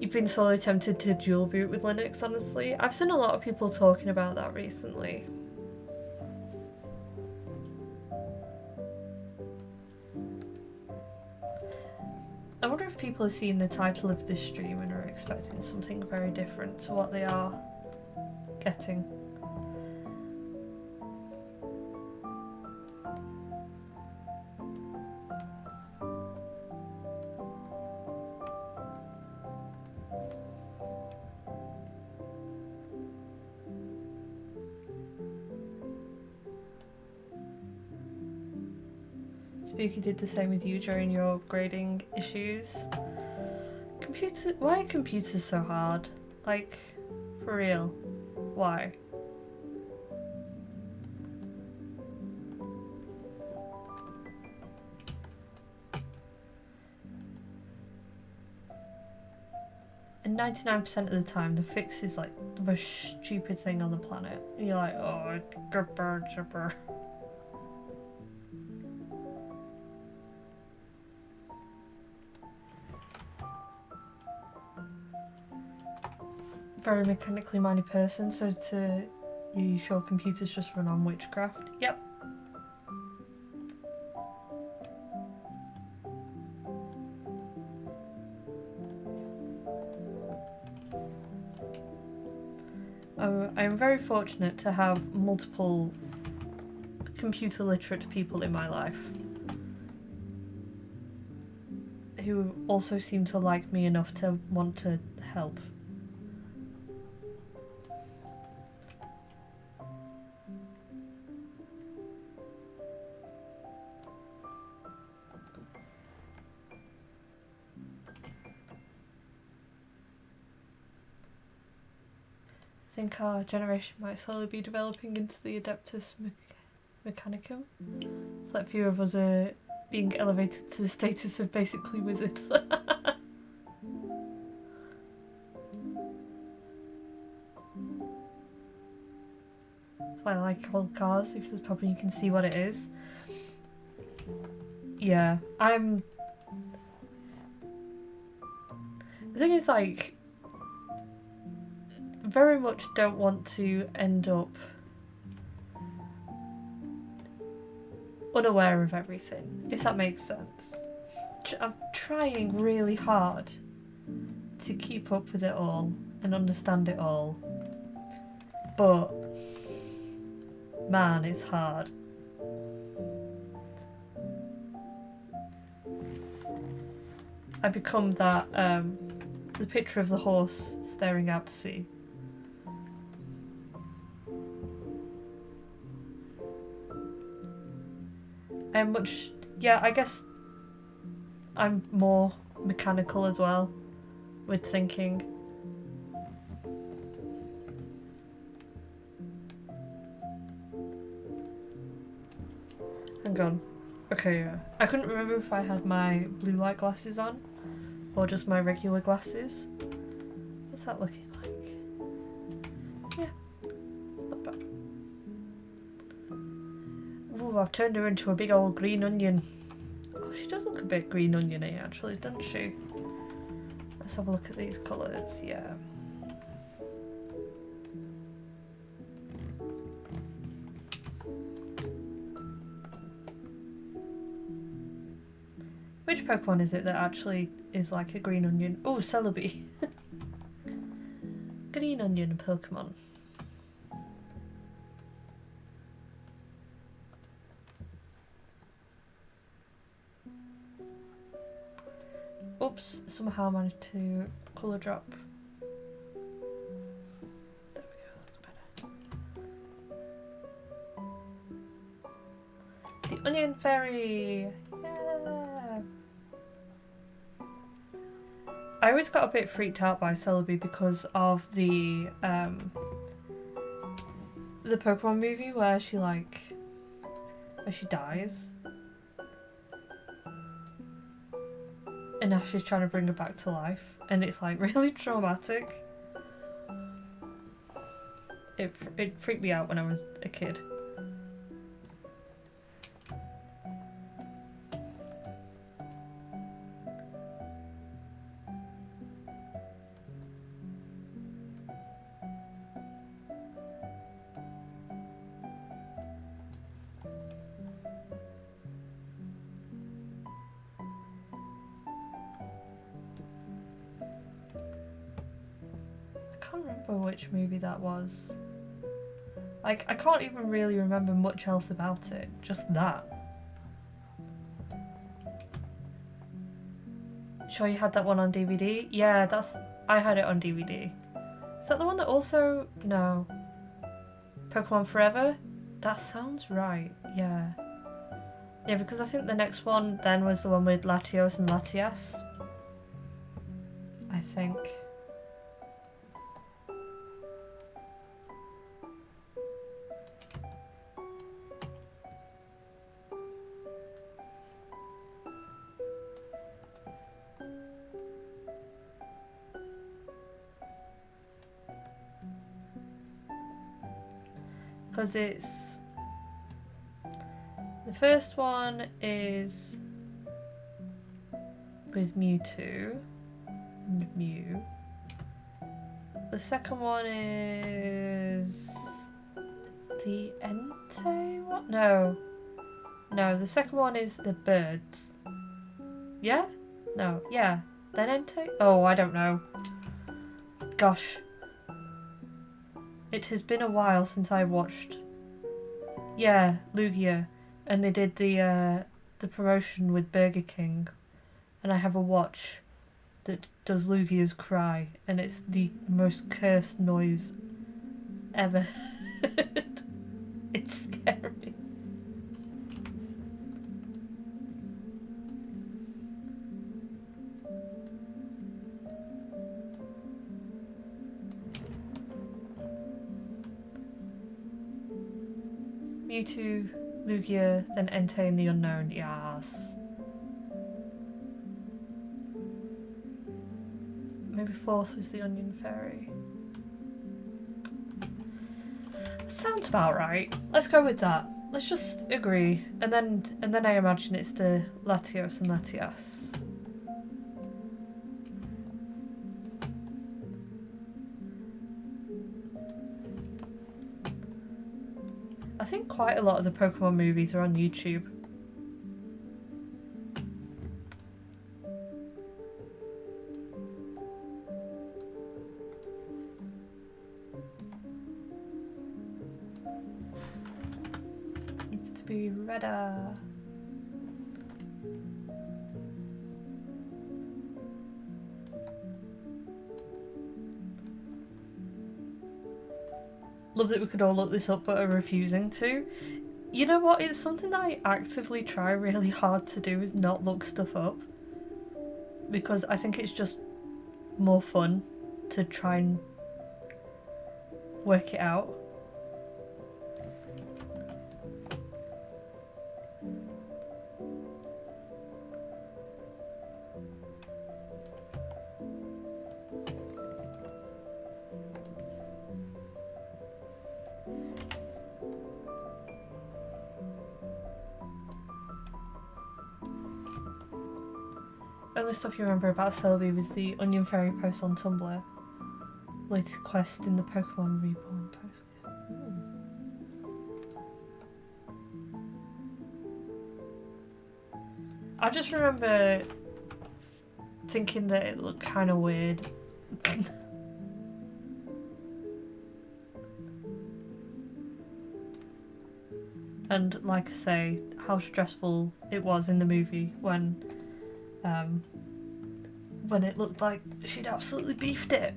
You've been sorely tempted to dual boot with Linux, honestly. I've seen a lot of people talking about that recently. I wonder if people are seeing the title of this stream and are expecting something very different to what they are getting. Spooky did the same with you during your grading issues. Why are computers so hard? Like, for real, why? And 99% of the time, the fix is like the most stupid thing on the planet. And you're like, oh, gibber, jibber. Very mechanically minded person, so you sure computers just run on witchcraft? Yep. I'm very fortunate to have multiple computer literate people in my life who also seem to like me enough to want to help. I think our generation might slowly be developing into the Adeptus Mechanicum. It's like few of us are being elevated to the status of basically wizards. I like old cars. If there's a problem, you can see what it is. Yeah, the thing is, like, very much don't want to end up unaware of everything, if that makes sense. I'm trying really hard to keep up with it all and understand it all, but man, it's hard. I become that, the picture of the horse staring out to sea. I guess I'm more mechanical as well with thinking. Hang on. Okay, yeah. I couldn't remember if I had my blue light glasses on or just my regular glasses. What's that looking like? Yeah, it's not bad. Ooh, I've turned her into a big old green onion. Oh, she does look a bit green oniony actually, doesn't she? Let's have a look at these colours, yeah. Which Pokemon is it that actually is like a green onion? Oh, Celebi. Green onion Pokemon. Oops, somehow managed to colour drop. There we go, that's better. The Onion Fairy! Yeah! I always got a bit freaked out by Celebi because of the Pokemon movie where she dies. And now she's trying to bring her back to life, and it's like really traumatic. It freaked me out when I was a kid. can't remember which movie that was. Like, I can't even really remember much else about it. Just that. Sure you had that one on DVD? Yeah, I had it on DVD. Is that the one that also... No. Pokemon Forever? That sounds right, yeah. Yeah, because I think the next one then was the one with Latios and Latias. I think. Because it's... The first one is with Mewtwo and Mew. The second one is the Entei one? No. No, the second one is the birds. Yeah? No, yeah. Then Entei? Oh, I don't know. Gosh. It has been a while since I watched. Yeah, Lugia. And they did the promotion with Burger King. And I have a watch that does Lugia's cry. And it's the most cursed noise ever. It's scary. Mewtwo, Lugia, then Entei and the Unknown. Yes. Maybe fourth was the Onion Fairy. Sounds about right. Let's go with that. Let's just agree. And then I imagine it's the Latios and Latias. I think quite a lot of the Pokemon movies are on YouTube. Needs to be redder. Love that we could all look this up but are refusing to. You know what? It's something that I actively try really hard to do, is not look stuff up. Because I think it's just more fun to try and work it out. Only stuff you remember about Celebi was the Onion Fairy post on Tumblr. Latest quest in the Pokemon Reborn post. I just remember thinking that it looked kind of weird. And like I say, how stressful it was in the movie when it looked like she'd absolutely beefed it.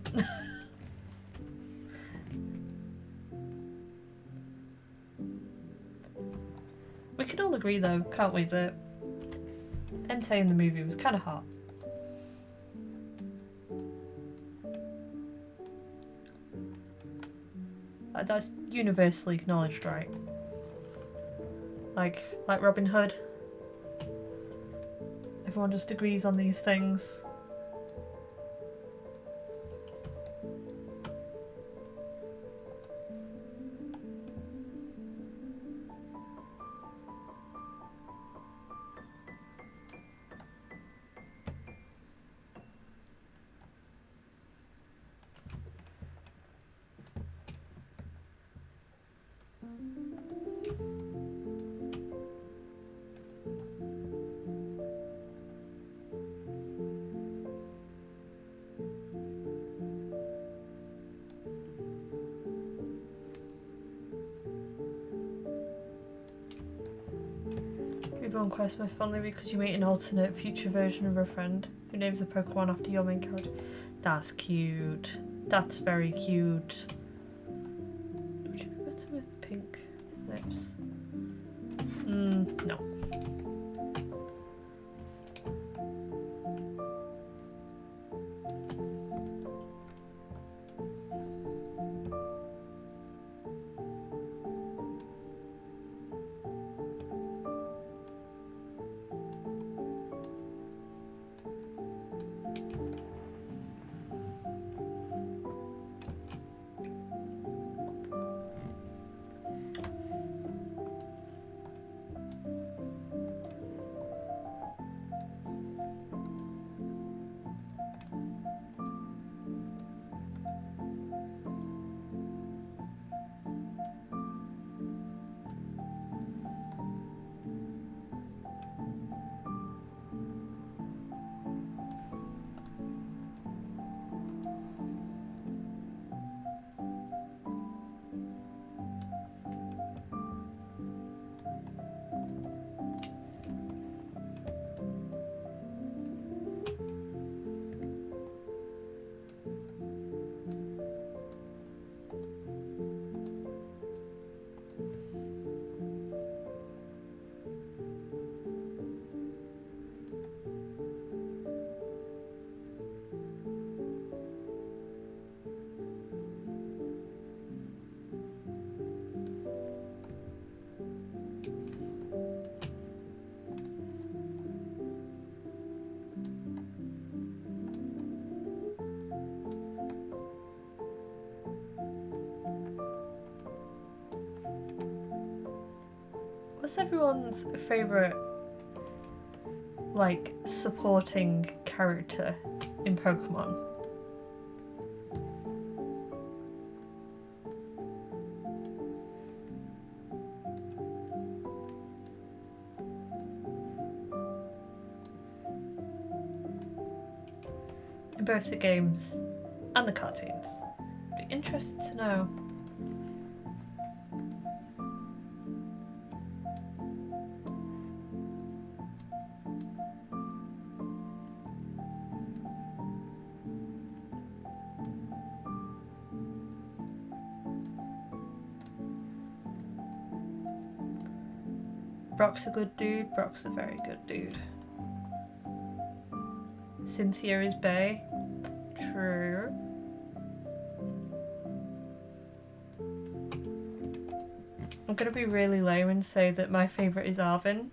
We can all agree though, can't we, that Entei in the movie was kind of hot. That's universally acknowledged, right? Like Robin Hood. Everyone just agrees on these things. You've been on quest most fondly because you meet an alternate future version of a friend who names a Pokemon after your main character. That's cute. That's very cute. Would you be better with pink lips? No. What's everyone's favourite, like, supporting character in Pokemon? In both the games and the cartoons. I'd be interested to know. Brock's a good dude. Brock's a very good dude. Cynthia is bae. True. I'm gonna be really lame and say that my favourite is Arvin.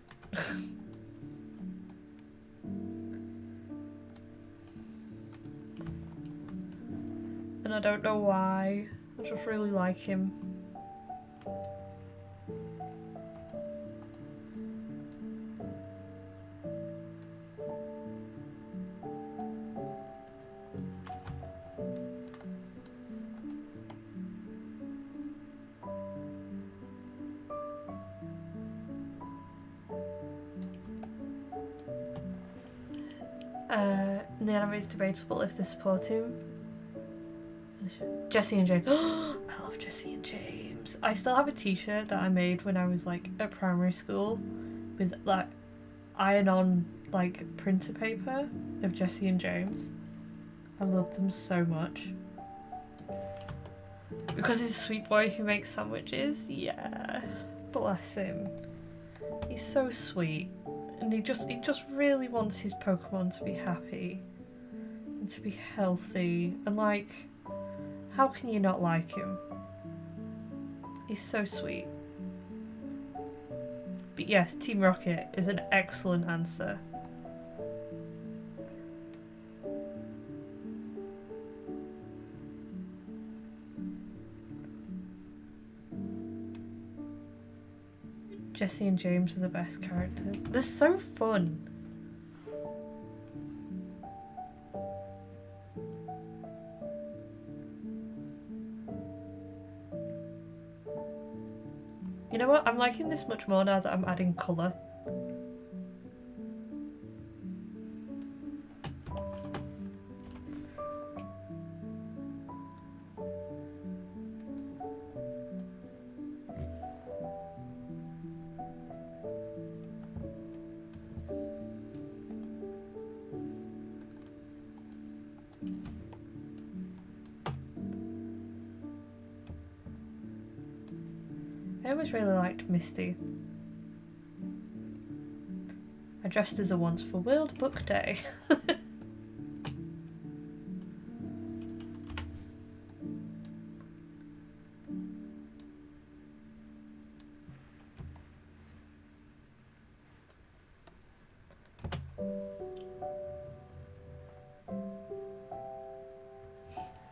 And I don't know why. I just really like him. In the anime it's debatable if they support him. Jesse and James. I love Jesse and James. I still have a t-shirt that I made when I was like at primary school with like iron-on like printer paper of Jesse and James. I love them so much. Because he's a sweet boy who makes sandwiches. Yeah. Bless him. He's so sweet. And he just really wants his Pokemon to be happy and to be healthy, and like, how can you not like him? He's so sweet. But yes, Team Rocket is an excellent answer. Jesse and James are the best characters. They're so fun. You know what? I'm liking this much more now that I'm adding colour. I always really liked Misty. I dressed as her once for World Book Day.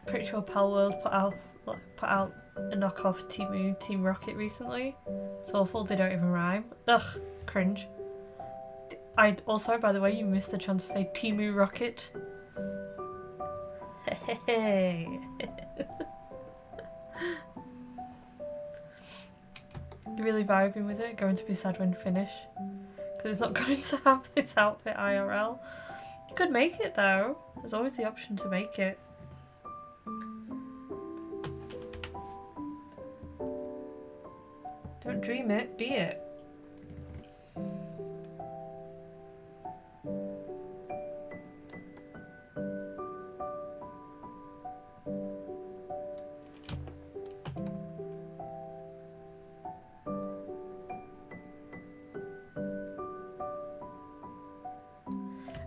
Pretty sure Pal World put out a knockoff Teemu Team Rocket recently. It's awful, they don't even rhyme. Ugh, cringe. I also, by the way, you missed the chance to say Teemu Rocket. Hey. You're really vibing with it, going to be sad when finish. Because it's not going to have this outfit IRL. You could make it though. There's always the option to make it. Don't dream it, be it.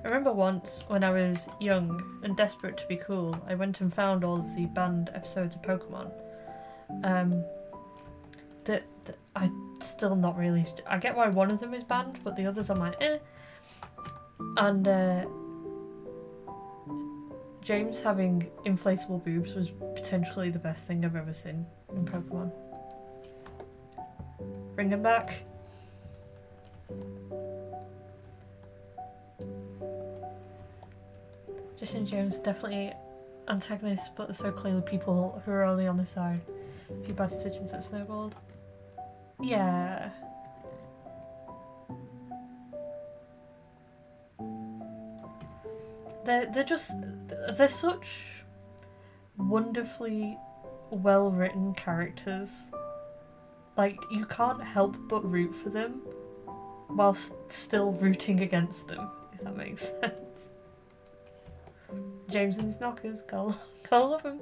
I remember once when I was young and desperate to be cool, I went and found all of the banned episodes of Pokémon. That I still not really. I get why one of them is banned, but the others I'm like, eh. And James having inflatable boobs was potentially the best thing I've ever seen in Pokémon. Bring him back. Justin James definitely antagonists, but so clearly people who are only on the side. A few bad decisions that snowballed. Yeah. They're such wonderfully well written characters. Like, you can't help but root for them whilst still rooting against them, if that makes sense. James and his knockers, gotta love him.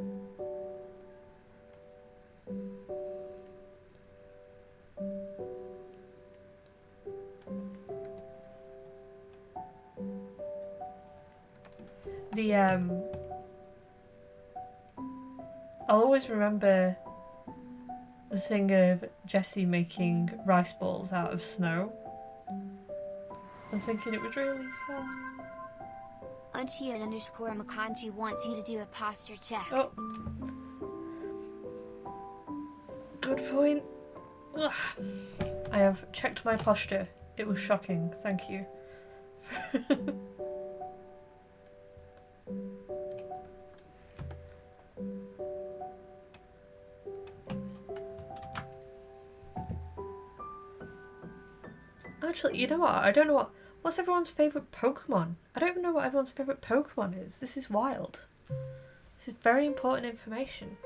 I'll always remember the thing of Jessie making rice balls out of snow. I'm thinking it was really sad. Unchian_Makanji wants you to do a posture check. Oh. Good point. Ugh. I have checked my posture. It was shocking. Thank you. Actually, you know what? I don't know what's everyone's favourite Pokemon? I don't even know what everyone's favourite Pokemon is. This is wild. This is very important information.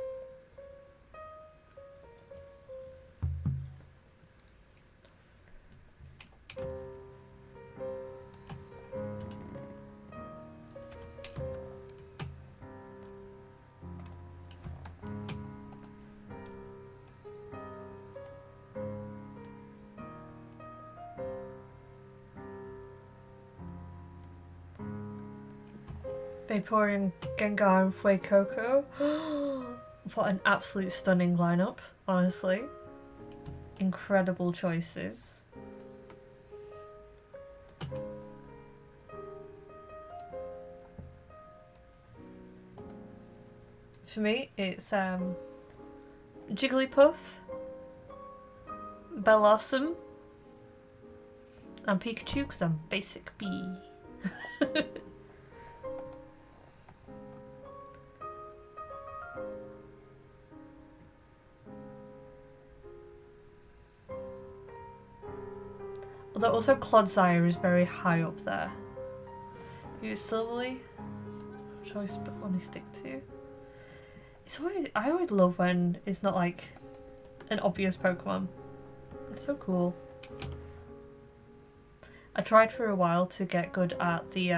Vaporeon, Gengar and Fuecoco. What an absolute stunning lineup, honestly. Incredible choices. For me, it's Jigglypuff, Bellossom, and Pikachu because I'm basic B. Although also Clodsire is very high up there. Use Silverly. Choice but one I stick to. I always love when it's not like an obvious Pokemon. It's so cool. I tried for a while to get good at the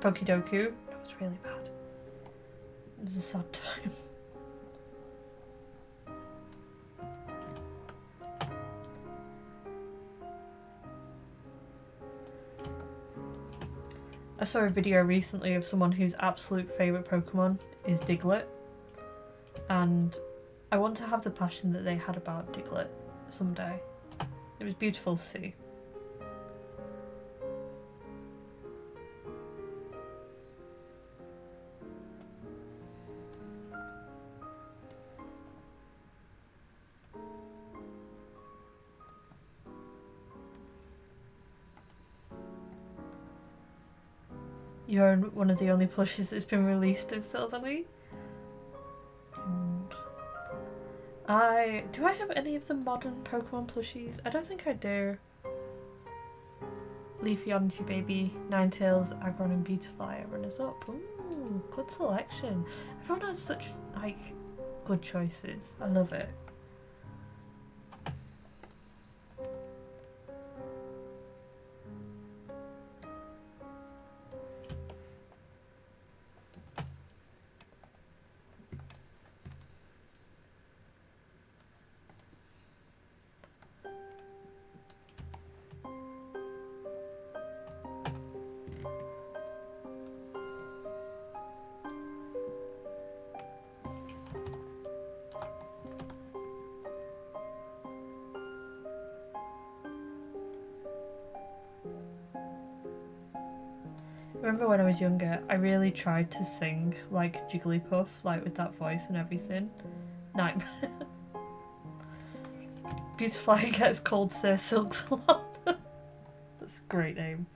Pokedoku. That was really bad. It was a sad time. I saw a video recently of someone whose absolute favourite Pokemon is Diglett, and I want to have the passion that they had about Diglett someday. It was beautiful to see. You're one of the only plushes that's been released of Silverleaf. Do I have any of the modern Pokemon plushies? I don't think I do. Leafy, Odyssey Baby, Ninetales, Aggron and Beautifly are runners up. Ooh, good selection. Everyone has such like good choices. I love it. I remember when I was younger, I really tried to sing like Jigglypuff, like with that voice and everything. Nightmare. Beautifly gets called Sir Silks a lot. That's a great name.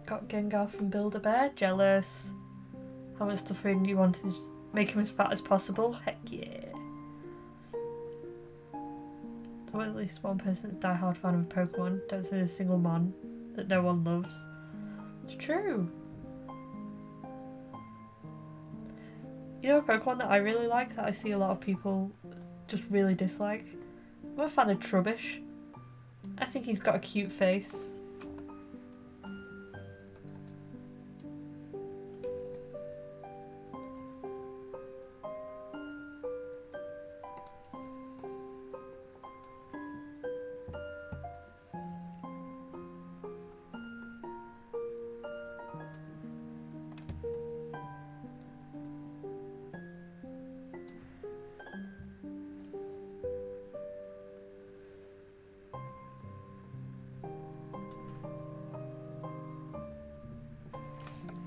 Got Gengar from Build-A-Bear. Jealous. How much stuff you wanted to make him as fat as possible? Heck yeah. So at least one person's die-hard fan of Pokemon. Don't think there's a single mon that no one loves. It's true. You know a Pokemon that I really like that I see a lot of people just really dislike? I'm a fan of Trubbish. I think he's got a cute face.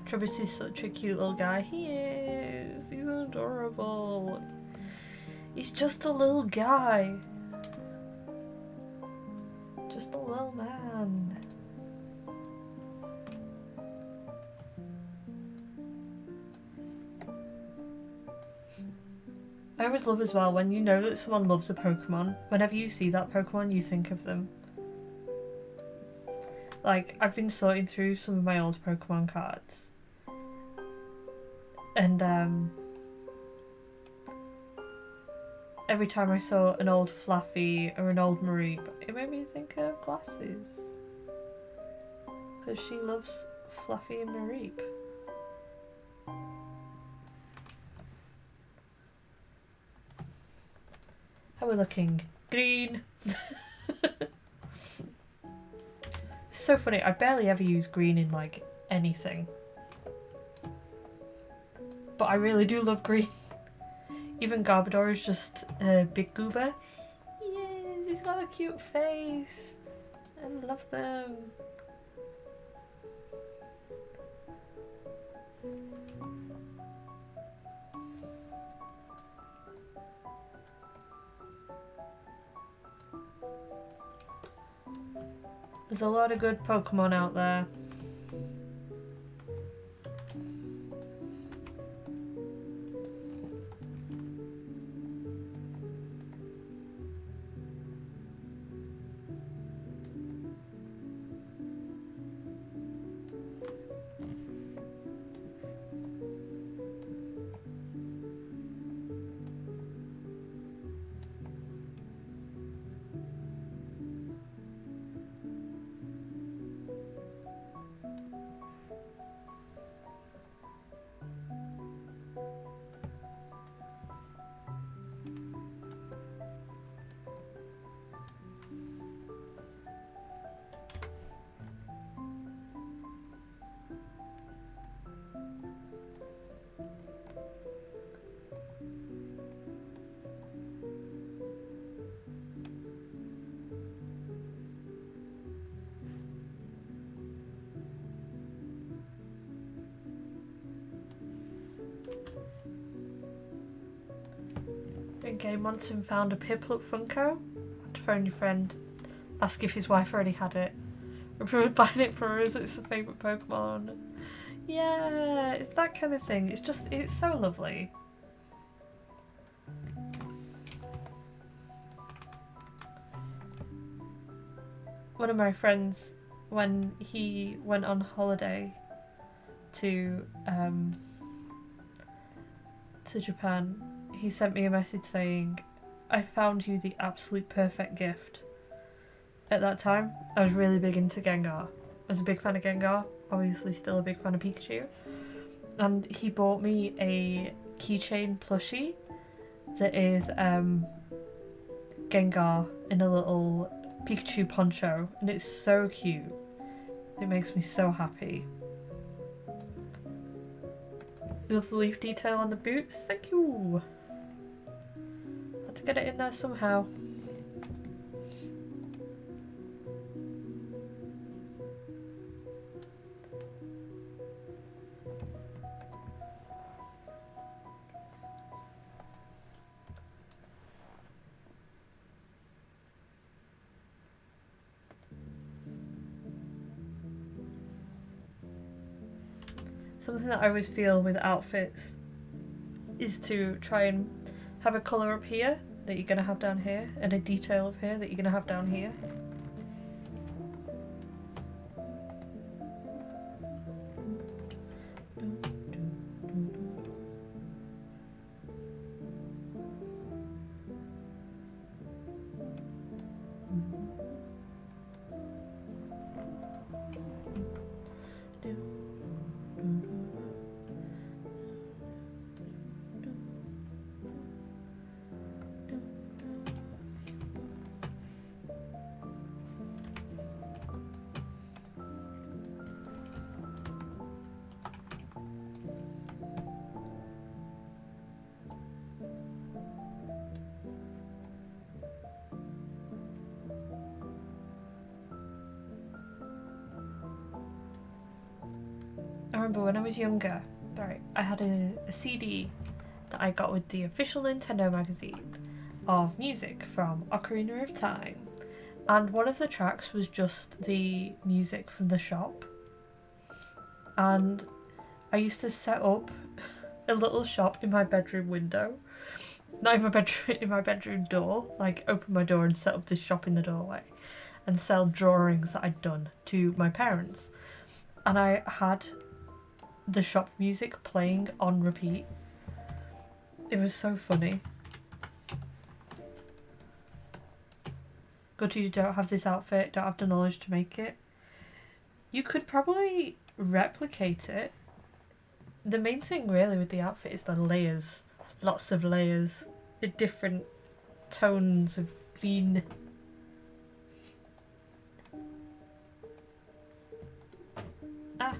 Trubbish is such a cute little guy. He is. He's adorable. He's just a little guy. Just a little man. I always love as well when you know that someone loves a Pokemon. Whenever you see that Pokemon, you think of them. Like, I've been sorting through some of my old Pokemon cards. And every time I saw an old Fluffy or an old Mareep, it made me think of glasses. Because she loves Fluffy and Mareep. How are we looking? Green! It's so funny, I barely ever use green in like anything. But I really do love green. Even Garbodor is just a big goober. Yes, he's got a cute face. I love them. There's a lot of good Pokemon out there. game once and found a Piplup Funko. I had to phone your friend, ask if his wife already had it. Remember buying it for us, it's her favourite Pokemon. Yeah, it's that kind of thing. It's so lovely. One of my friends, when he went on holiday to Japan, he sent me a message saying, I found you the absolute perfect gift. At that time, I was really big into Gengar. I was a big fan of Gengar, obviously still a big fan of Pikachu. And he bought me a keychain plushie that is Gengar in a little Pikachu poncho, and it's so cute. It makes me so happy. Love the leaf detail on the boots. Thank you. Had to get it in there somehow. Something that I always feel with outfits is to try and have a colour up here that you're going to have down here, and a detail up here that you're going to have down here. I remember when I was younger, right, I had a CD that I got with the official Nintendo magazine of music from Ocarina of Time, and one of the tracks was just the music from the shop, and I used to set up a little shop in my bedroom window, not in my bedroom, in my bedroom door, like open my door and set up this shop in the doorway and sell drawings that I'd done to my parents, and I had the shop music playing on repeat. It was so funny. Good, you don't have this outfit, don't have the knowledge to make it. You could probably replicate it. The main thing really with the outfit is the layers. Lots of layers. Different tones of green. Ah.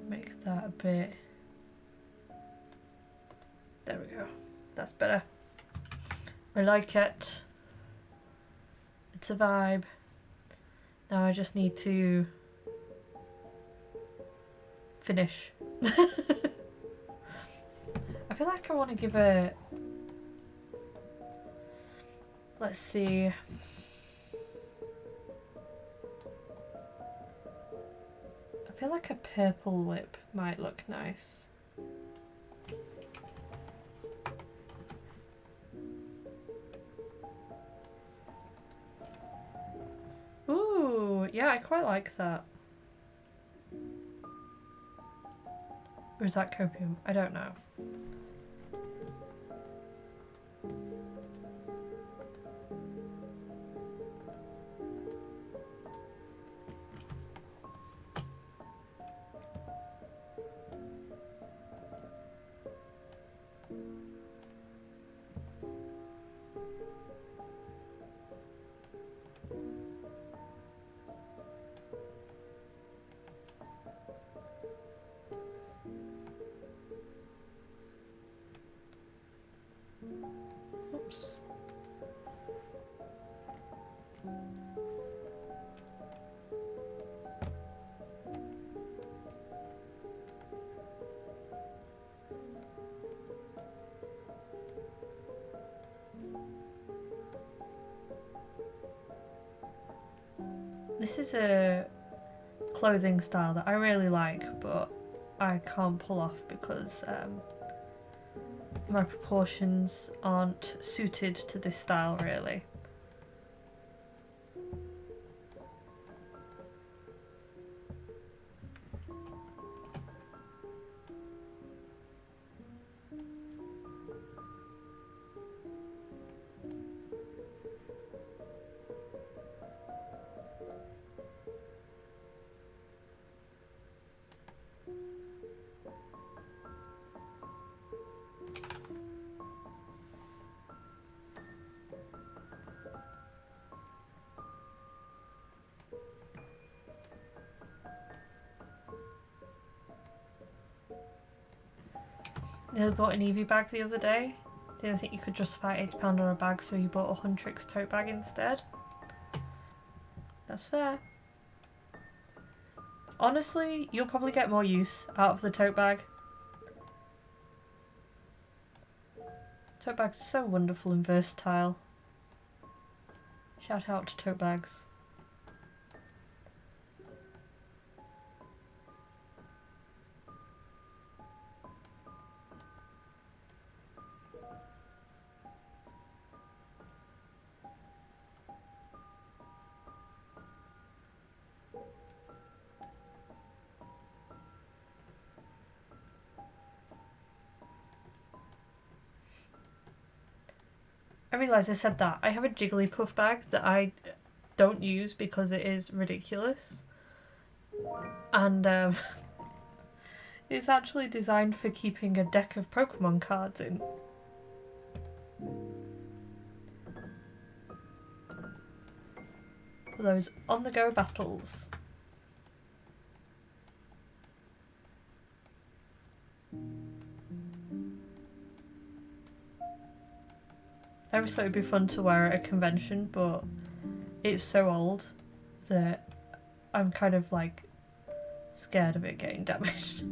Make that a bit. There we go. That's better. I like it. It's a vibe. Now I just need to finish. I feel like I want to give a... Let's see. I feel like a purple lip might look nice. Ooh, yeah, I quite like that. Or is that copium? I don't know. This is a clothing style that I really like, but I can't pull off because my proportions aren't suited to this style really. I bought an Eevee bag the other day. Didn't think you could justify £80 on a bag, so you bought a Huntrix tote bag instead. That's fair. Honestly, you'll probably get more use out of the tote bag. Tote bags are so wonderful and versatile. Shout out to tote bags. I realised I said that. I have a Jigglypuff bag that I don't use because it is ridiculous. And it's actually designed for keeping a deck of Pokemon cards in. For those on-the-go battles. I just thought it'd be fun to wear at a convention, but it's so old that I'm kind of like scared of it getting damaged.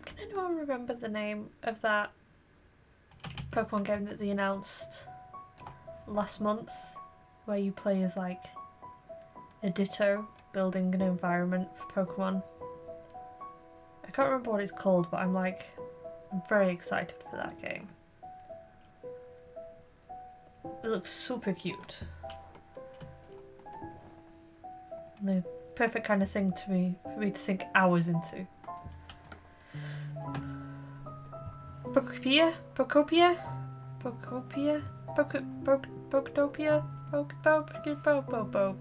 Can anyone remember the name of that Pokemon game that they announced last month, where you play as like a Ditto building an environment for Pokemon? I can't remember what it's called, but I'm very excited for that game. It looks super cute. The perfect kind of thing for me to sink hours into. Pokopia? Pokopia? Pokopia? Pokotopia? Pokopia?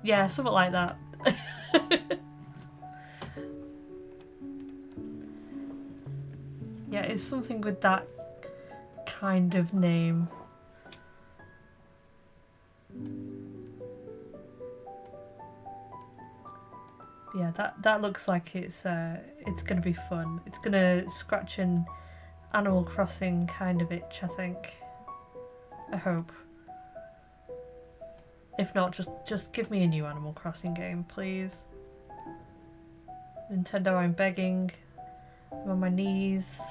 Yeah, something like that. Yeah, it's something with that kind of name. Yeah, that looks like it's gonna be fun. It's gonna scratch an Animal Crossing kind of itch, I think. I hope. If not, just give me a new Animal Crossing game, please. Nintendo, I'm begging. I'm on my knees.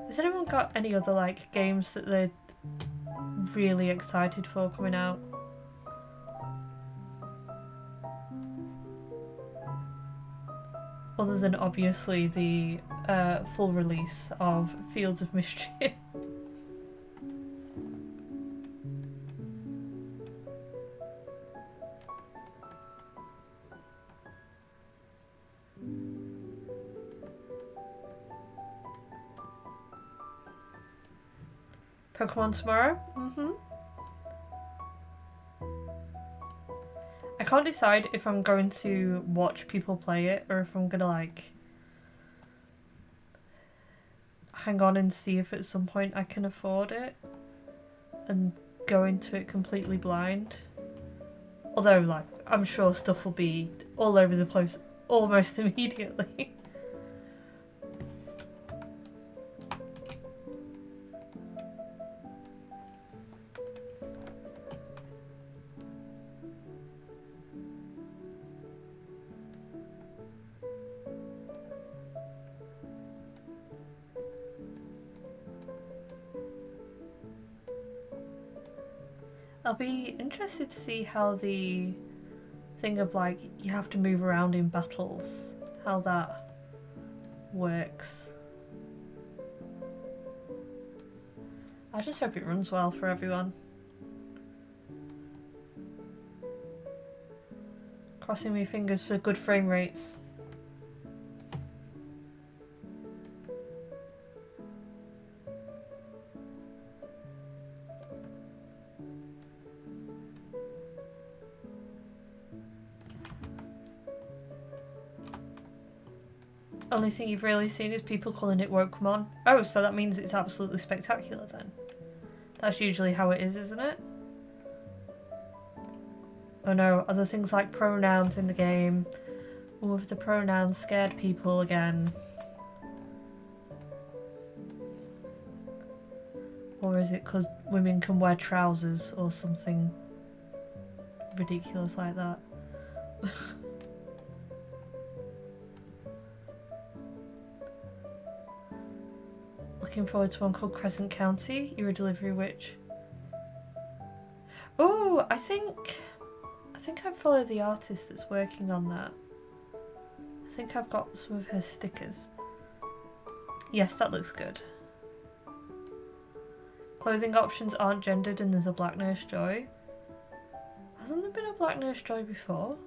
Has anyone got any other like games that they're really excited for coming out? Other than obviously the full release of Fields of Mischief. Pokemon tomorrow? I can't decide if I'm going to watch people play it or if I'm gonna like hang on and see if at some point I can afford it and go into it completely blind. Although like I'm sure stuff will be all over the place almost immediately. I'll be interested to see how the thing of like you have to move around in battles, how that works. I just hope it runs well for everyone. Crossing my fingers for good frame rates. Only thing you've really seen is people calling it Pokémon. Oh, so that means it's absolutely spectacular then. That's usually how it is, isn't it? Oh no, other things like pronouns in the game. All of the pronouns scared people again. Or is it because women can wear trousers or something ridiculous like that? Looking forward to one called Crescent County. You're a delivery witch. Oh, I think I follow the artist that's working on that. I think I've got some of her stickers. Yes, that looks good. Clothing options aren't gendered and there's a Black Nurse Joy. Hasn't there been a Black Nurse Joy before?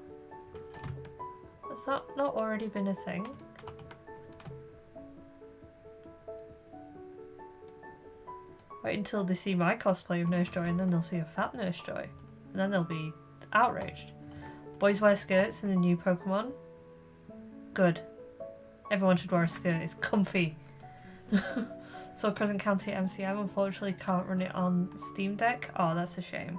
Has that not already been a thing? Wait until they see my cosplay of Nurse Joy and then they'll see a fat Nurse Joy. And then they'll be outraged. Boys wear skirts in the new Pokemon. Good. Everyone should wear a skirt, it's comfy. So Crescent County MCM unfortunately can't run it on Steam Deck. Oh, that's a shame.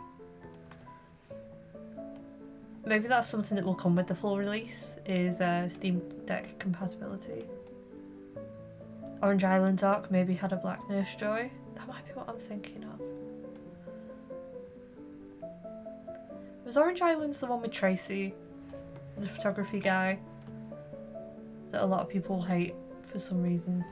Maybe that's something that will come with the full release, is Steam Deck compatibility. Orange Island's arc maybe had a Black Nurse Joy. That might be what I'm thinking of. Was Orange Island's the one with Tracy, the photography guy, that a lot of people hate for some reason?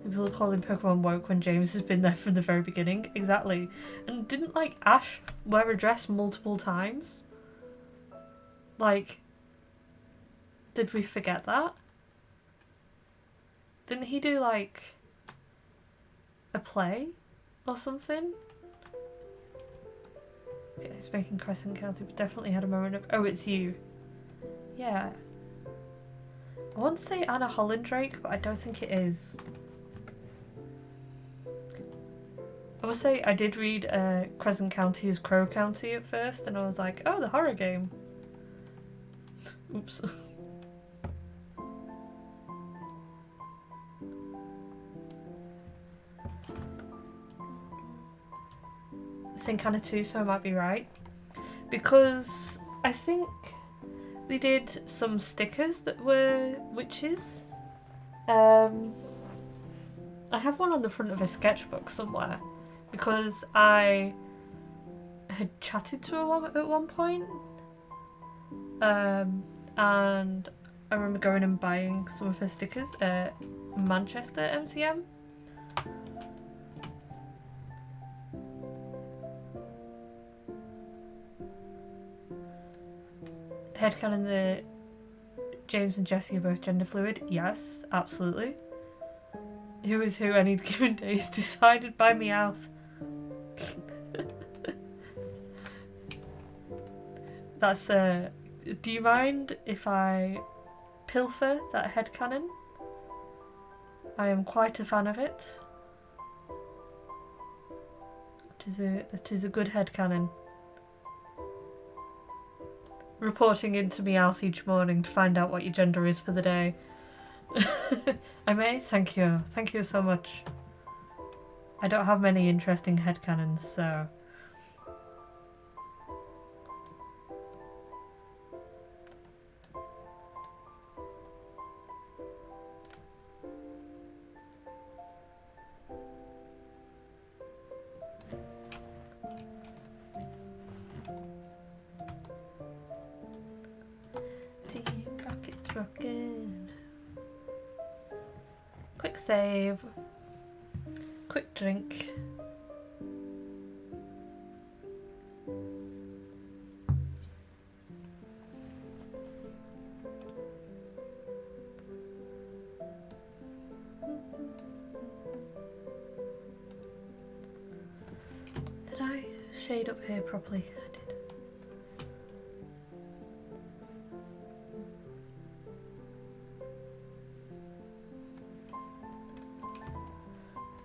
People are calling Pokemon woke when James has been there from the very beginning. Exactly. And didn't, like, Ash wear a dress multiple times? Like, did we forget that? Didn't he do, like, a play or something? Okay, he's making Crescent County, but definitely had a moment of, oh, it's you. Yeah. I want to say Anna Hollandrake, but I don't think it is. I will say I did read Crescent County as Crow County at first, and I was like, oh, the horror game. Oops. I think Anna too, so I might be right. Because I think they did some stickers that were witches. I have one on the front of a sketchbook somewhere. Because I had chatted to her at one point. And I remember going and buying some of her stickers at Manchester MCM. Headcanon that James and Jessie are both gender fluid. Yes, absolutely. Who is who any given day is decided by Meowth. That's do you mind if I pilfer that headcanon? I am quite a fan of it. It is a good headcanon. Reporting into Meowth each morning to find out what your gender is for the day. I may? Thank you. Thank you so much. I don't have many interesting headcanons, so... Team Rocket's rockin'. Quick save. Quick drink. Did I shade up here properly? I did.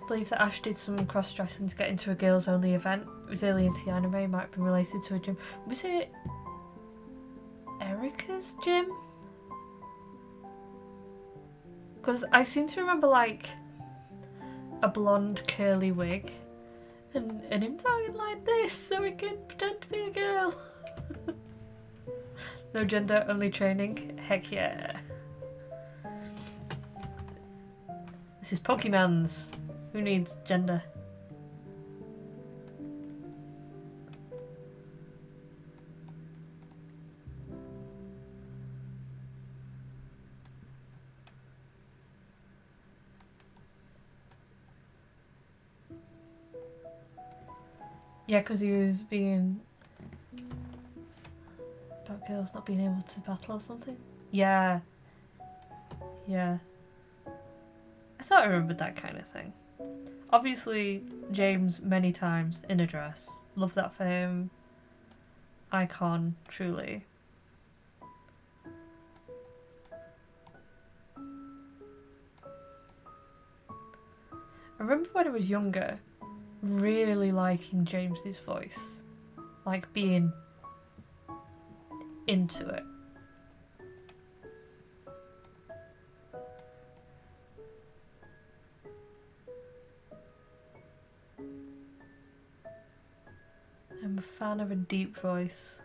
I believe that Ash did some cross-dressing to get into a girls-only event. It was early into the anime, might have been related to a gym. Was it Erica's gym? Because I seem to remember, like, a blonde curly wig and him talking like this so he can pretend to be a girl. No gender, only training. Heck yeah. This is Pokémon's. Who needs gender? Yeah, because he was being... about girls not being able to battle or something? Yeah. Yeah. I thought I remembered that kind of thing. Obviously, James many times in a dress. Love that for him. Icon, truly. I remember when I was younger, really liking James's voice. Like, being into it. I'm a fan of a deep voice.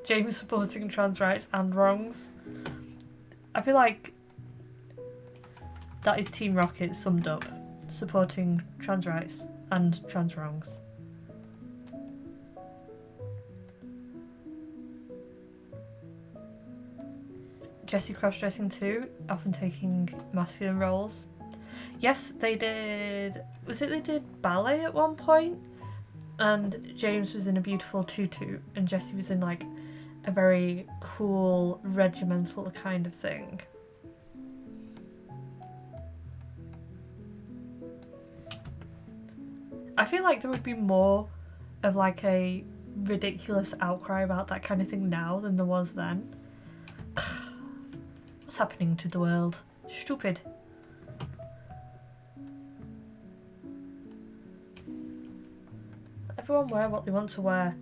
James supporting trans rights and wrongs. I feel like that is Team Rocket summed up. Supporting trans rights and trans wrongs. Jessie cross-dressing too, often taking masculine roles. Yes, they did... Was it they did ballet at one point? And James was in a beautiful tutu and Jessie was in like a very cool regimental kind of thing. I feel like there would be more of like a ridiculous outcry about that kind of thing now than there was then. What's happening to the world? Stupid. Let everyone wear what they want to wear.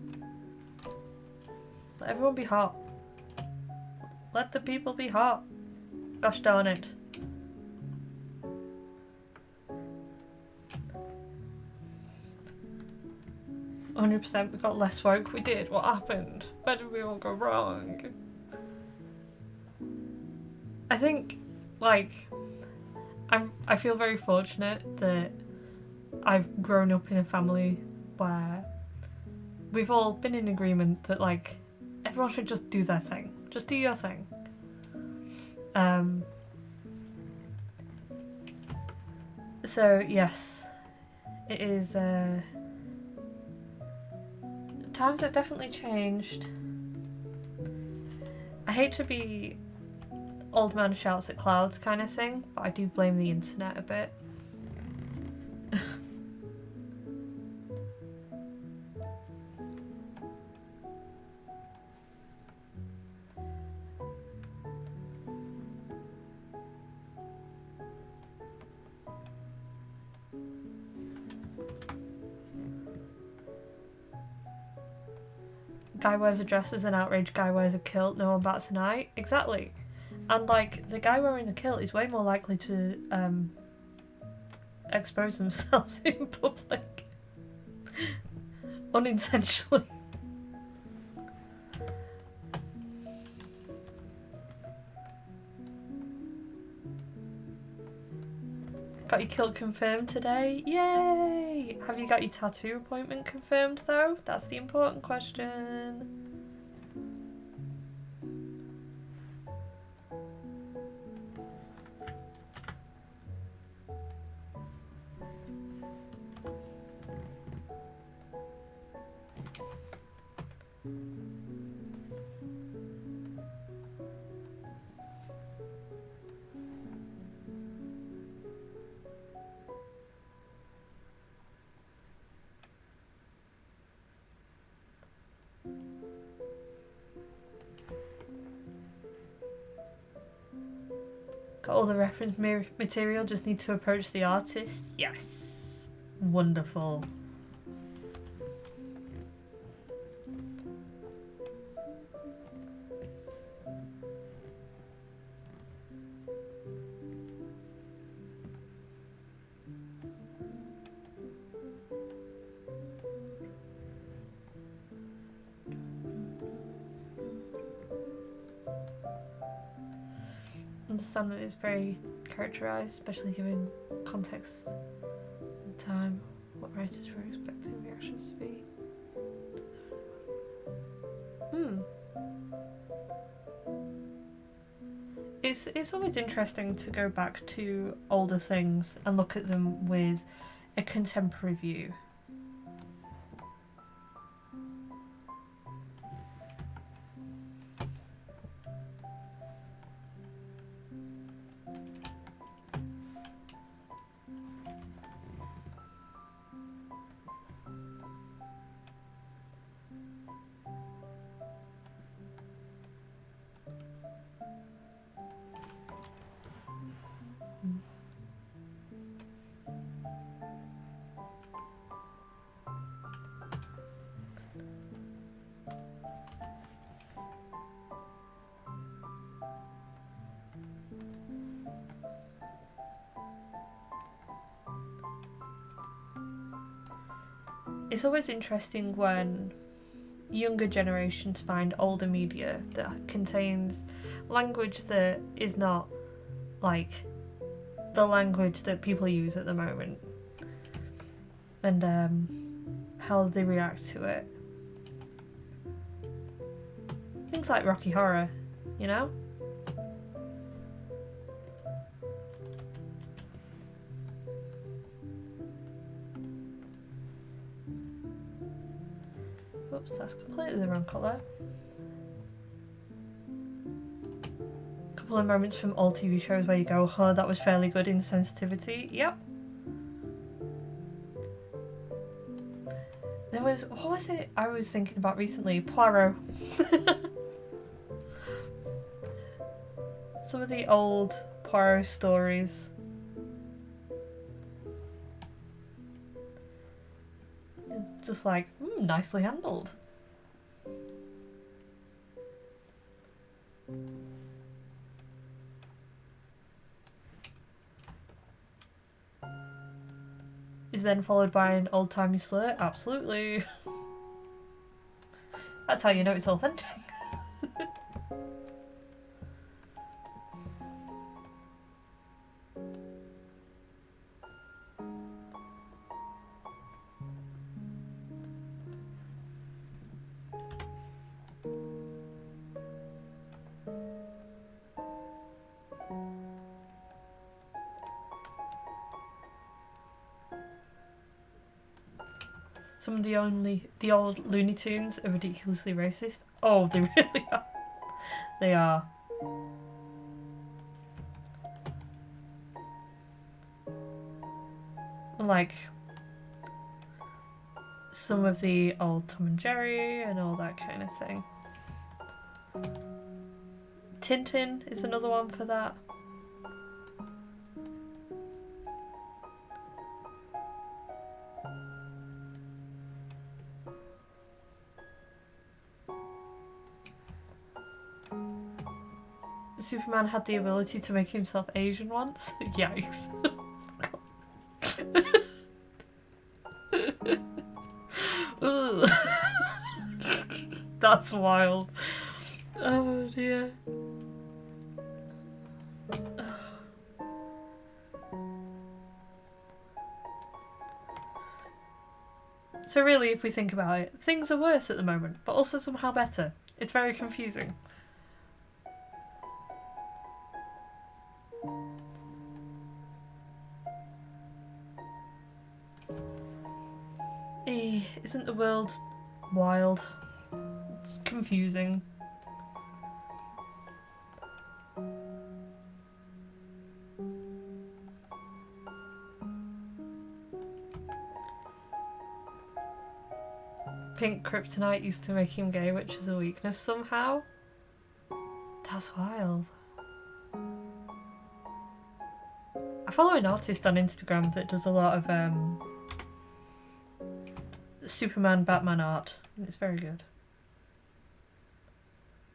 Let everyone be hot. Let the people be hot. Gosh darn it. %, we got less woke. We did. What happened? Where did we all go wrong? I think, like, I feel very fortunate that I've grown up in a family where we've all been in agreement that, like, everyone should just do their thing. Just do your thing. So, yes. It is, times have definitely changed. I hate to be old man shouts at clouds kind of thing, but I do blame the internet a bit. Guy wears a dress as an outrage, guy wears a kilt, no one bats an eye. Exactly. And like, the guy wearing the kilt is way more likely to expose themselves in public. Unintentionally. Got your kilt confirmed today? Yay! Have you got your tattoo appointment confirmed though? That's the important question. Got all the reference material, just need to approach the artist. Yes. Wonderful. Understand that it's very characterised, especially given context and time, what writers were expecting reactions to be. It's always interesting to go back to older things and look at them with a contemporary view. It's always interesting when younger generations find older media that contains language that is not like the language that people use at the moment, and how they react to it. Things like Rocky Horror, you know? Oops, that's completely the wrong colour. A couple of moments from old TV shows where you go, oh, that was fairly good in sensitivity. Yep. There was, what was it I was thinking about recently? Poirot. Some of the old Poirot stories. Just like, nicely handled. Is then followed by an old-timey slur? Absolutely. That's how you know it's authentic. Some of the old Looney Tunes are ridiculously racist. Oh, they really are. They are. Like some of the old Tom and Jerry and all that kind of thing. Tintin is another one for that. Superman had the ability to make himself Asian once. Yikes. That's wild. Oh dear. So really, if we think about it, things are worse at the moment, but also somehow better. It's very confusing. Isn't the world wild? It's confusing. Pink kryptonite used to make him gay, which is a weakness somehow. That's wild. I follow an artist on Instagram that does a lot of Superman, Batman art, and it's very good.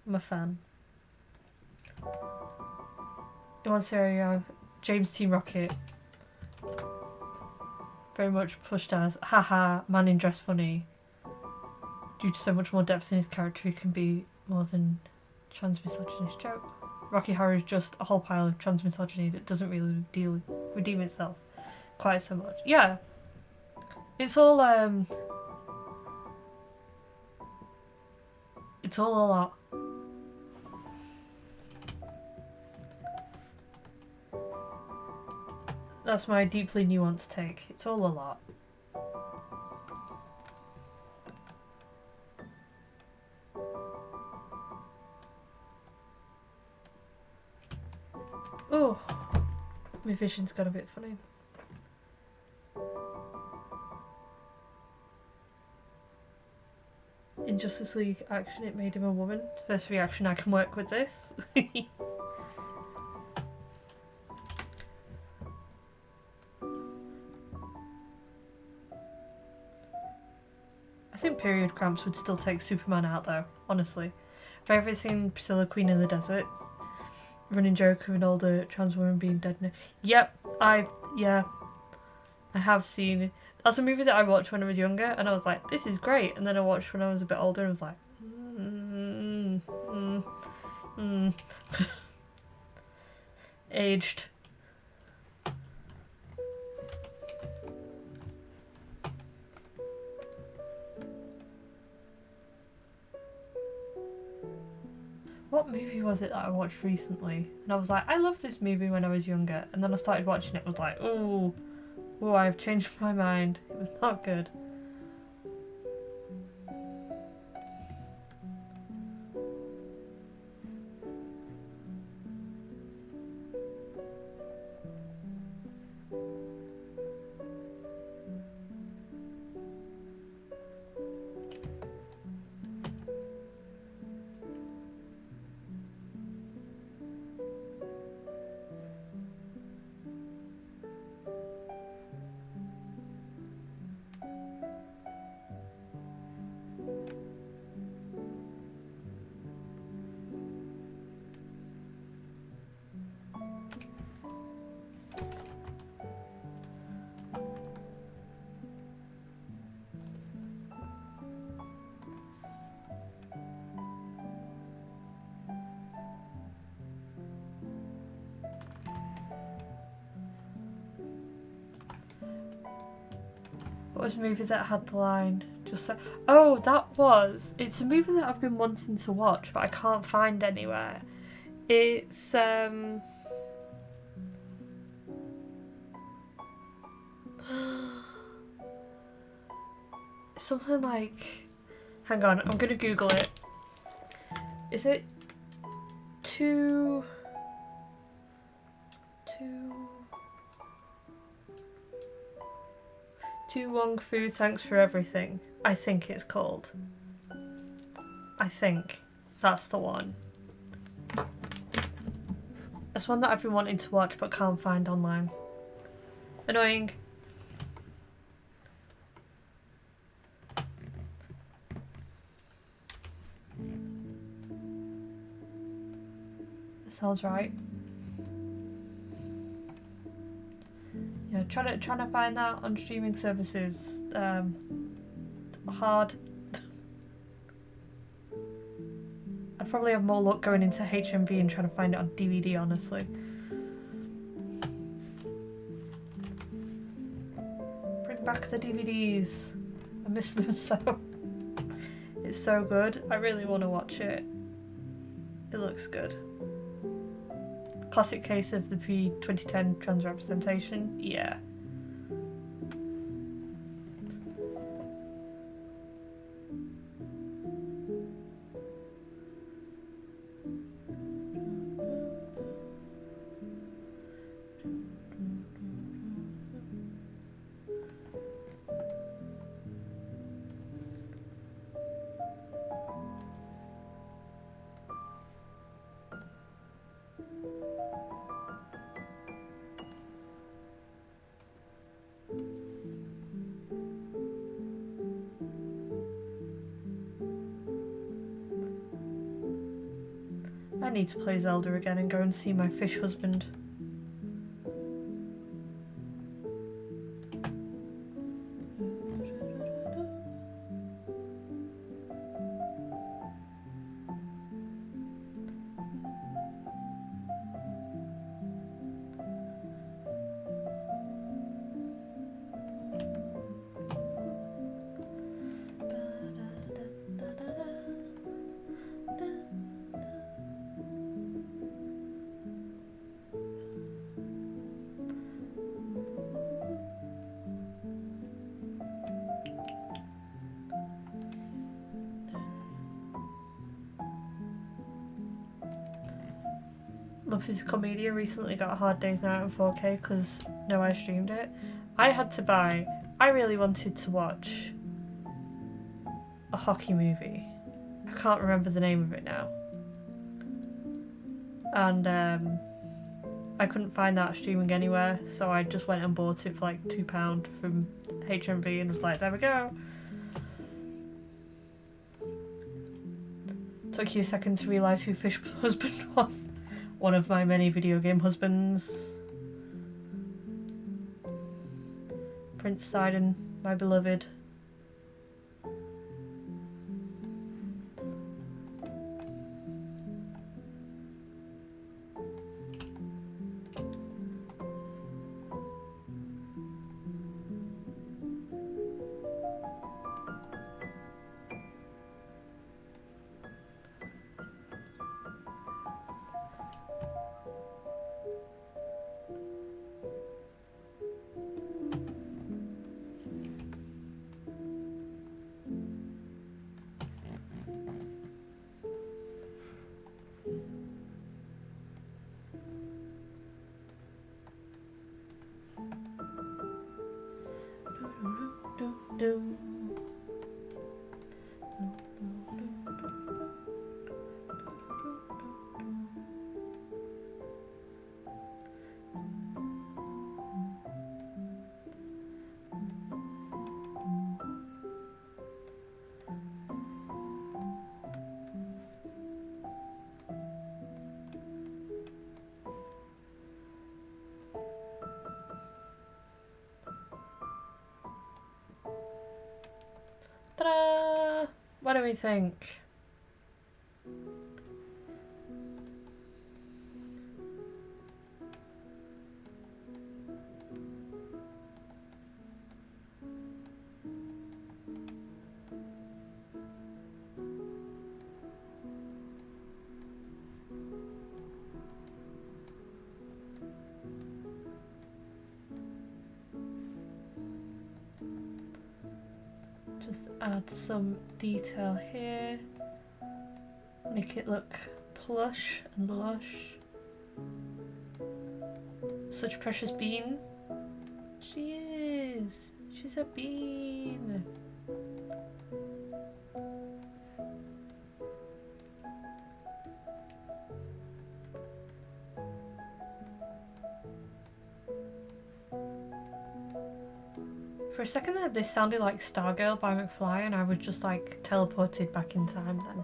I'm a fan. In one series, you have James Team Rocket, very much pushed as, haha, man in dress funny. Due to so much more depth in his character, he can be more than trans-misogynist joke. Rocky Horror is just a whole pile of trans-misogyny that doesn't really redeem itself quite so much. Yeah, it's all it's all a lot. That's my deeply nuanced take. It's all a lot. Oh, my vision's got a bit funny. In Justice League action, it made him a woman. First reaction, I can work with this. I think period cramps would still take Superman out though, honestly. Have you ever seen Priscilla, Queen of the Desert? Running joke of an older trans woman being dead now. Yep, I have seen That's a movie that I watched when I was younger, and I was like, this is great. And then I watched when I was a bit older, and I was like, aged. What movie was it that I watched recently? And I was like, I loved this movie when I was younger. And then I started watching it, was like, oh, I've changed my mind. It was not good. What was a movie that had the line? Just so. Oh, that was. It's a movie that I've been wanting to watch, but I can't find anywhere. It's something like. Hang on, I'm gonna Google it. Is it two Wong Fu, thanks for everything. I think it's called. I think that's the one. That's one that I've been wanting to watch but can't find online. Annoying. That sounds right. Yeah, trying to find that on streaming services, hard. I'd probably have more luck going into HMV and trying to find it on DVD, honestly. Bring back the DVDs. I miss them so. It's so good. I really want to watch it. It looks good. Classic case of the pre-2010 trans representation. Yeah. I need to play Zelda again and go and see my fish husband. Love Physical Media recently got a Hard Day's Night in 4K because no, I streamed it. I had to buy. I really wanted to watch a hockey movie. I can't remember the name of it now. And I couldn't find that streaming anywhere, so I just went and bought it for like £2 from HMV and was like, there we go. Took you a second to realise who Fish Husband was. One of my many video game husbands. Prince Sidon my beloved. Ta-da! What do we think? Just add some detail here. Make it look plush and lush. Such a precious bean. She is. She's a bean. For a second there, this sounded like Stargirl by McFly, and I was just like teleported back in time then.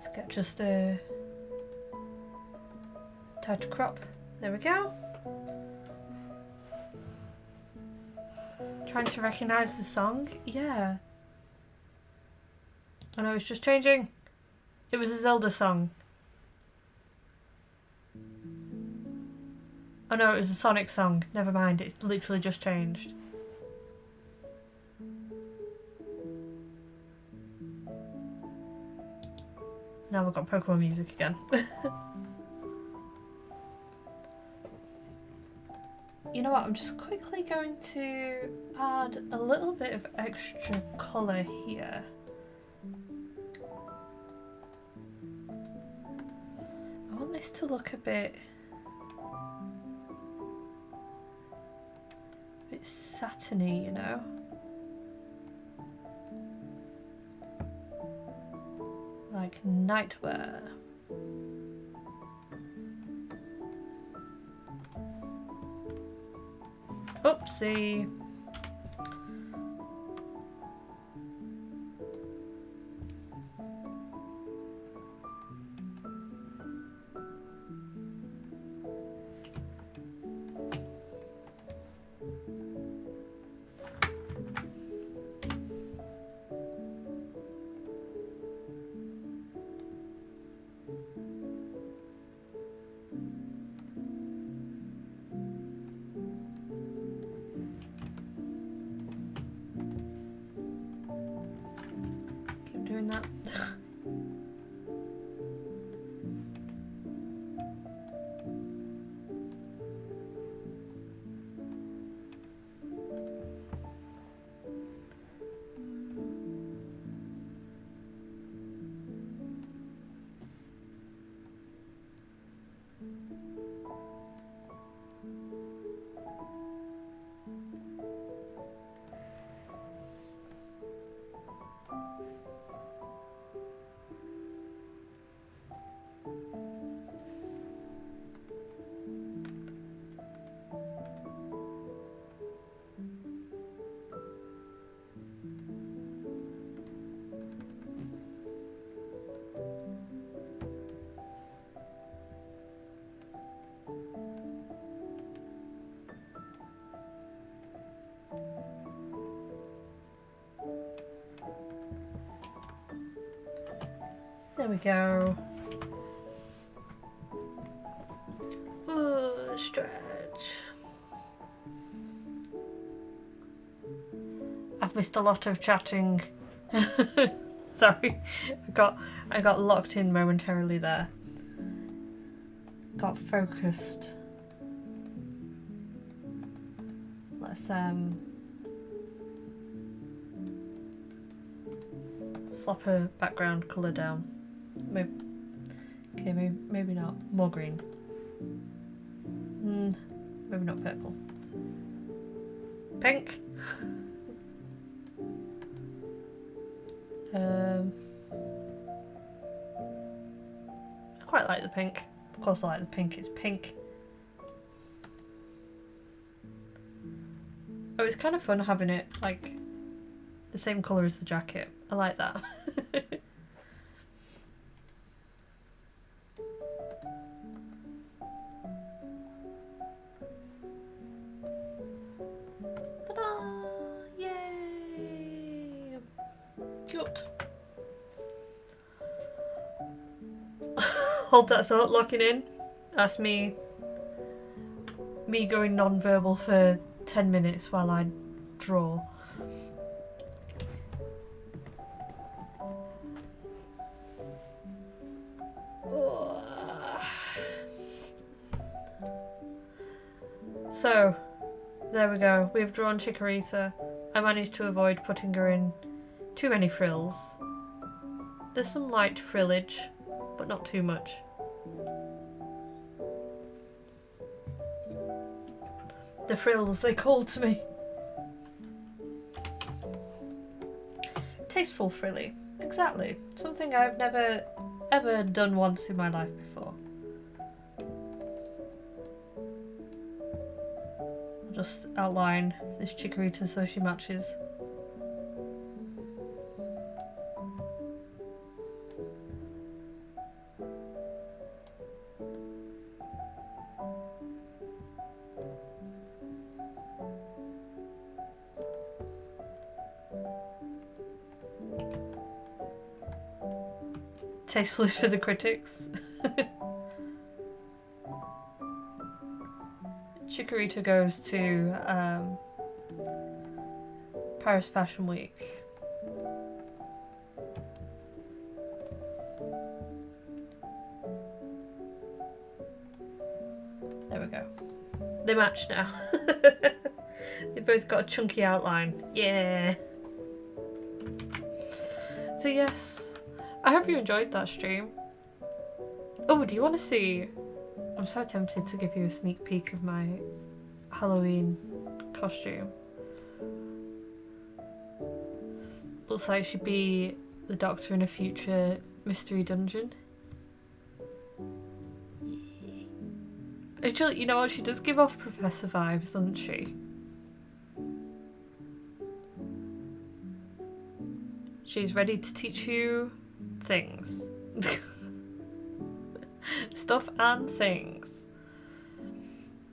Let's get just a tight crop. There we go. Trying to recognise the song? Yeah. Oh no, it's just changing. It was a Zelda song. Oh no, it was a Sonic song. Never mind, it literally just changed. Now we've got Pokemon music again. You know what, I'm just quickly going to add a little bit of extra colour here. I want this to look a bit satiny, you know? Like nightwear. Oopsie. There we go. Oh, stretch. I've missed a lot of chatting. Sorry, I got locked in momentarily there. Got focused. Let's slap her background colour down. Maybe, okay, maybe not. More green. Maybe not purple. Pink. I quite like the pink. Of course I like the pink, it's pink. Oh, it's kind of fun having it like the same colour as the jacket. I like that. Ta-da! Yay! Cute. Hold that thought, locking in. That's me going non-verbal for 10 minutes while I draw. So, there we go. We've drawn Chikorita. I managed to avoid putting her in too many frills. There's some light frillage, but not too much. The frills, they called to me. Tasteful frilly. Exactly. Something I've never ever done once in my life before. I'll just outline this Chikorita so she matches. Tasteful is for the critics. Chikorita goes to Paris Fashion Week. There we go. They match now. They both got a chunky outline. Yeah. So yes. I hope you enjoyed that stream. Oh, do you want to see? I'm so tempted to give you a sneak peek of my Halloween costume. Looks like she'd be the Doctor in a future mystery dungeon. Actually, you know what? She does give off Professor vibes, doesn't she? She's ready to teach you things. Stuff and things.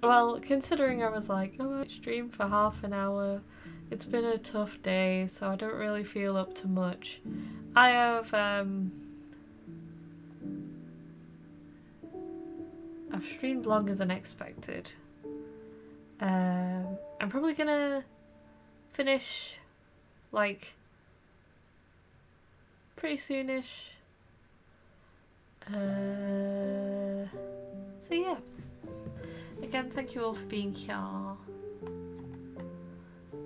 Well, considering I was like, oh, I stream for half an hour. It's been a tough day, so I don't really feel up to much. I have, I've streamed longer than expected. I'm probably gonna finish, like, pretty soonish. So yeah. Again, thank you all for being here.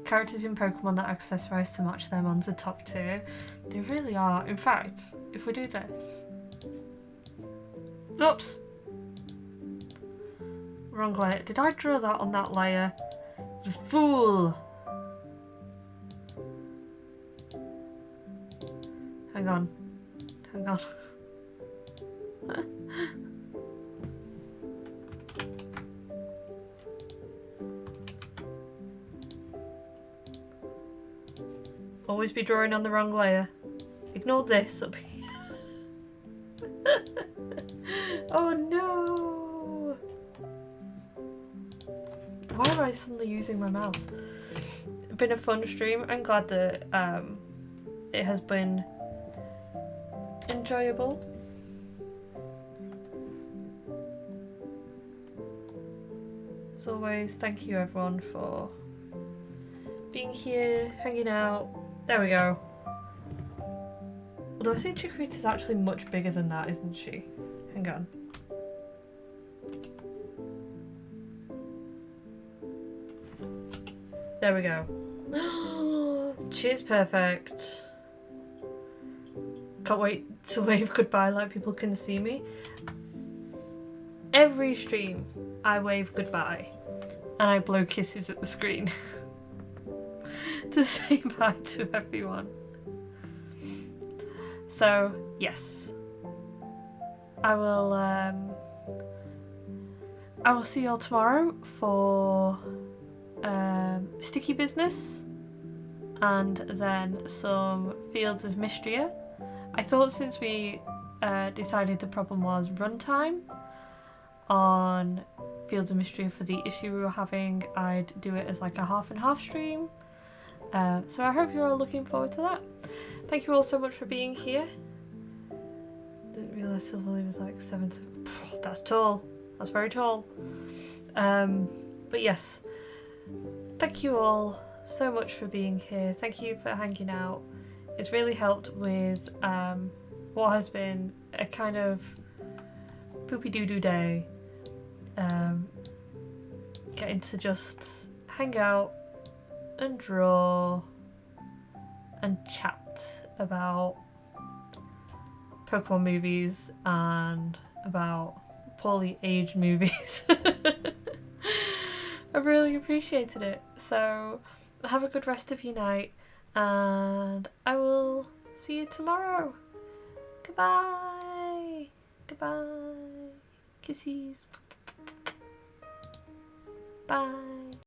Characters in Pokemon that accessorize to match their mons are top tier. They really are. In fact, if we do this... Oops! Wrong layer. Did I draw that on that layer? You fool! Hang on. Hang on. Always be drawing on the wrong layer. Ignore this up here. Oh no! Why am I suddenly using my mouse? It's been a fun stream. I'm glad that it has been enjoyable. As always, thank you everyone for being here, hanging out. There we go. Although I think Chikorita's actually much bigger than that, isn't she? Hang on. There we go. Cheers, perfect. Can't wait to wave goodbye like people can see me. Every stream, I wave goodbye and I blow kisses at the screen to say bye to everyone. So, yes. I will see you all tomorrow for sticky business and then some Fields of Mystria. I thought since we decided the problem was runtime on Fields of Mystria for the issue we were having, I'd do it as like a half and half stream. So I hope you're all looking forward to that. Thank you all so much for being here. Didn't realise Silverleaf was like 7 to... That's tall. That's very tall. But yes, thank you all so much for being here. Thank you for hanging out. It's really helped with what has been a kind of poopy doo-doo day. Getting to just hang out and draw and chat about Pokemon movies and about poorly aged movies. I really appreciated it. So have a good rest of your night and I will see you tomorrow. Goodbye. Goodbye. Kisses. Bye.